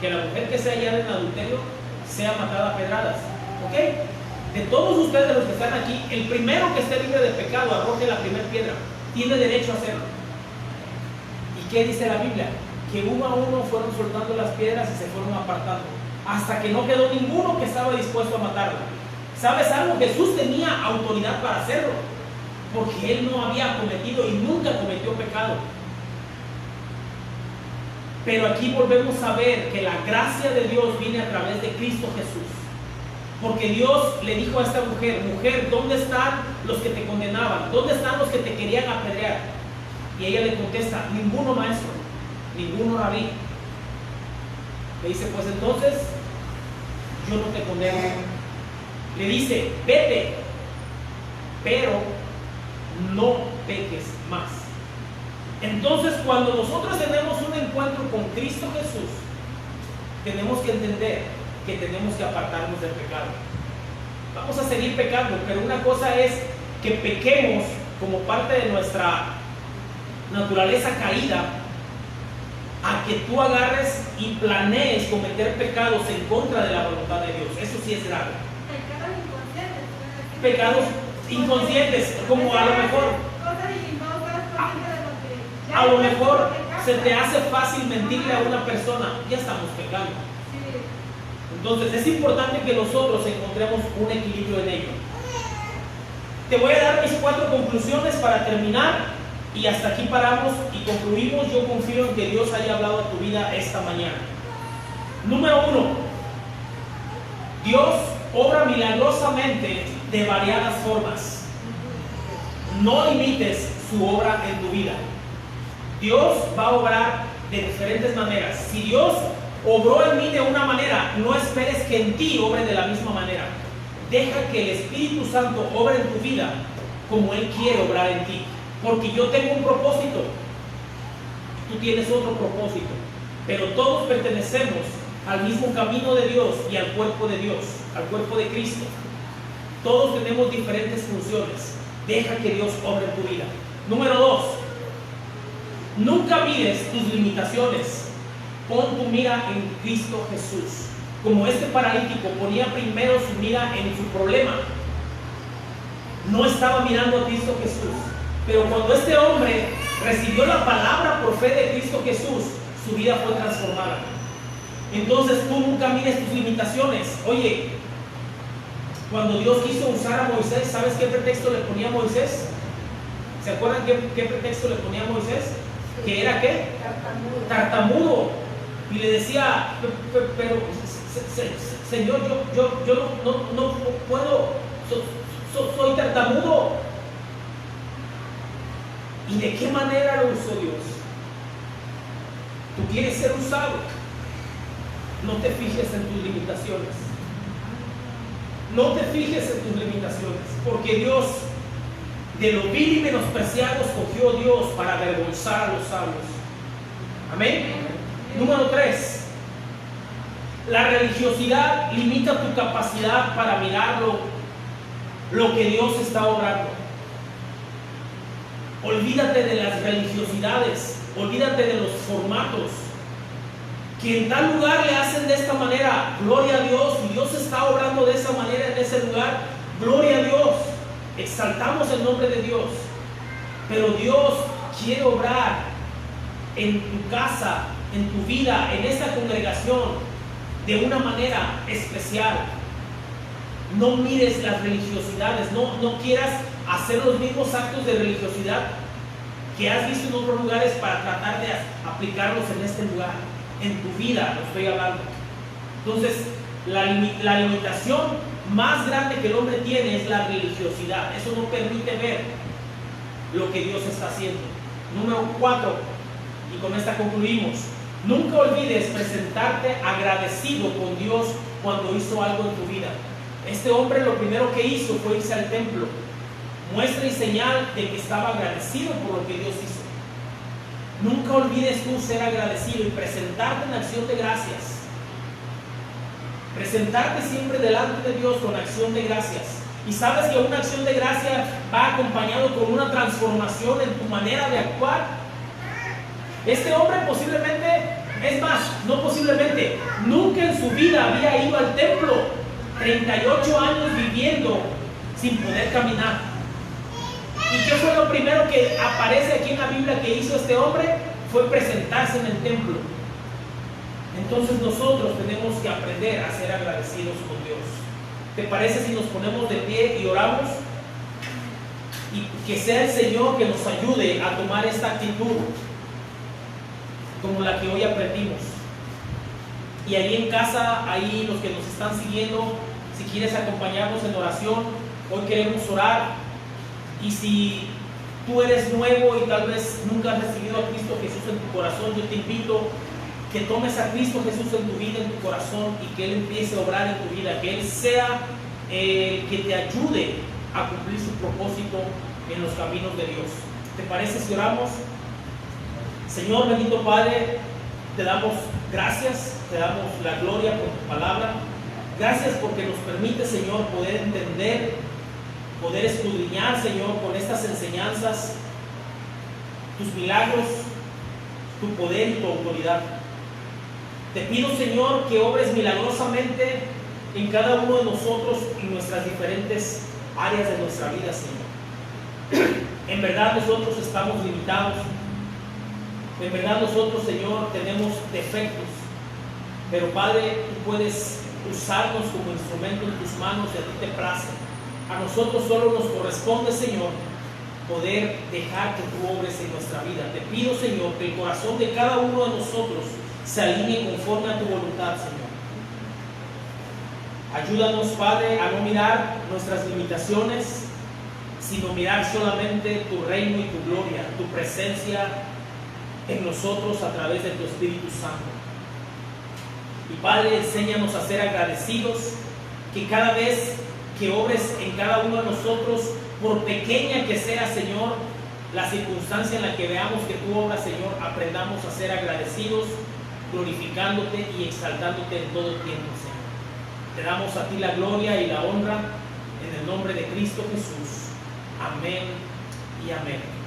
S1: que la mujer que sea hallada en adulterio sea matada a pedradas. ¿Ok? De todos ustedes los que están aquí, el primero que esté libre de pecado arroje la primera piedra. Tiene derecho a hacerlo. ¿Y qué dice la Biblia? Que uno a uno fueron soltando las piedras y se fueron apartando, hasta que no quedó ninguno que estaba dispuesto a matarla. ¿Sabes algo? Jesús tenía autoridad para hacerlo, porque Él no había cometido y nunca cometió pecado. Pero aquí volvemos a ver que la gracia de Dios viene a través de Cristo Jesús. Porque Dios le dijo a esta mujer, mujer, ¿dónde están los que te condenaban? ¿Dónde están los que te querían apedrear? Y ella le contesta, ninguno, maestro, ninguno, rabí. Le dice, pues entonces yo no te condeno. Le dice, vete, pero no peques más. Entonces, cuando nosotros tenemos un encuentro con Cristo Jesús, tenemos que entender que tenemos que apartarnos del pecado. Vamos a seguir pecando, pero una cosa es que pequemos como parte de nuestra naturaleza caída, a que tú agarres y planees cometer pecados en contra de la voluntad de Dios. Eso sí es grave. Pecados inconscientes, como a lo mejor se te hace fácil mentirle a una persona, ya estamos pecando. Entonces es importante que nosotros encontremos un equilibrio en ello. Te voy a dar mis 4 conclusiones para terminar, y hasta aquí paramos y concluimos. Yo confío en que Dios haya hablado a tu vida esta mañana. Número 1, Dios obra milagrosamente de variadas formas. No limites su obra en tu vida. Dios va a obrar de diferentes maneras. Si Dios obró en mí de una manera, no esperes que en ti obre de la misma manera. Deja que el Espíritu Santo obre en tu vida como Él quiere obrar en ti. Porque yo tengo un propósito, tú tienes otro propósito, pero todos pertenecemos al mismo camino de Dios y al cuerpo de Dios, al cuerpo de Cristo. Todos tenemos diferentes funciones. Deja que Dios obre en tu vida. Número 2, nunca mires tus limitaciones. Pon tu mira en Cristo Jesús. Como este paralítico ponía primero su mira en su problema, no estaba mirando a Cristo Jesús. Pero cuando este hombre recibió la palabra por fe de Cristo Jesús, su vida fue transformada. Entonces tú nunca mires tus limitaciones. Oye, cuando Dios quiso usar a Moisés, ¿sabes qué pretexto le ponía a Moisés? ¿Se acuerdan qué pretexto le ponía a Moisés? ¿Que era qué? Tartamudo. Y le decía, pero Señor, yo no puedo, soy tartamudo. ¿Y de qué manera lo usó Dios? ¿Tú quieres ser usado? No te fijes en tus limitaciones. No te fijes en tus limitaciones, porque Dios, de lo vil y menospreciado, escogió Dios para avergonzar a los sabios. Amén. Número 3. La religiosidad limita tu capacidad para mirar lo que Dios está obrando. Olvídate de las religiosidades, olvídate de los formatos. Que en tal lugar le hacen de esta manera, gloria a Dios, y Dios está obrando de esa manera en ese lugar, gloria a Dios. Exaltamos el nombre de Dios. Pero Dios quiere obrar en tu casa, en tu vida, en esta congregación, de una manera especial. No mires las religiosidades, no quieras hacer los mismos actos de religiosidad que has visto en otros lugares para tratar de aplicarlos en este lugar. En tu vida lo estoy hablando. Entonces, la limitación más grande que el hombre tiene es la religiosidad. Eso no permite ver lo que Dios está haciendo. Número 4, y con esta concluimos. Nunca olvides presentarte agradecido con Dios cuando hizo algo en tu vida. Este hombre lo primero que hizo fue irse al templo. Muestra y señal de que estaba agradecido por lo que Dios hizo. Nunca olvides tú ser agradecido y presentarte en acción de gracias. Presentarte siempre delante de Dios con acción de gracias. Y sabes que una acción de gracias va acompañado con una transformación en tu manera de actuar. Este hombre posiblemente, es más, no posiblemente, nunca en su vida había ido al templo. 38 años viviendo sin poder caminar. ¿Y qué fue lo primero que aparece aquí en la Biblia que hizo este hombre? Fue presentarse en el templo. Entonces nosotros tenemos que aprender a ser agradecidos con Dios. ¿Te parece si nos ponemos de pie y oramos? Y que sea el Señor que nos ayude a tomar esta actitud como la que hoy aprendimos. Y ahí en casa, ahí los que nos están siguiendo, si quieres acompañarnos en oración, hoy queremos orar. Y si tú eres nuevo y tal vez nunca has recibido a Cristo Jesús en tu corazón, yo te invito que tomes a Cristo Jesús en tu vida, en tu corazón, y que Él empiece a obrar en tu vida, que Él sea el que te ayude a cumplir su propósito en los caminos de Dios. ¿Te parece si oramos? Señor, bendito Padre, te damos gracias, te damos la gloria por tu palabra. Gracias porque nos permite, Señor, poder entender, poder escudriñar, Señor, con estas enseñanzas, tus milagros, tu poder y tu autoridad. Te pido, Señor, que obres milagrosamente en cada uno de nosotros y nuestras diferentes áreas de nuestra vida, Señor. En verdad nosotros estamos limitados. En verdad nosotros, Señor, tenemos defectos. Pero, Padre, tú puedes usarnos como instrumento en tus manos y a ti te place. A nosotros solo nos corresponde, Señor, poder dejar que tú obres en nuestra vida. Te pido, Señor, que el corazón de cada uno de nosotros se alinee conforme a tu voluntad, Señor. Ayúdanos, Padre, a no mirar nuestras limitaciones, sino mirar solamente tu reino y tu gloria, tu presencia en nosotros a través de tu Espíritu Santo. Y Padre, enséñanos a ser agradecidos, que cada vez que obres en cada uno de nosotros, por pequeña que sea, Señor, la circunstancia en la que veamos que tú obras, Señor, aprendamos a ser agradecidos, glorificándote y exaltándote en todo tiempo, Señor. Te damos a ti la gloria y la honra en el nombre de Cristo Jesús. Amén y amén.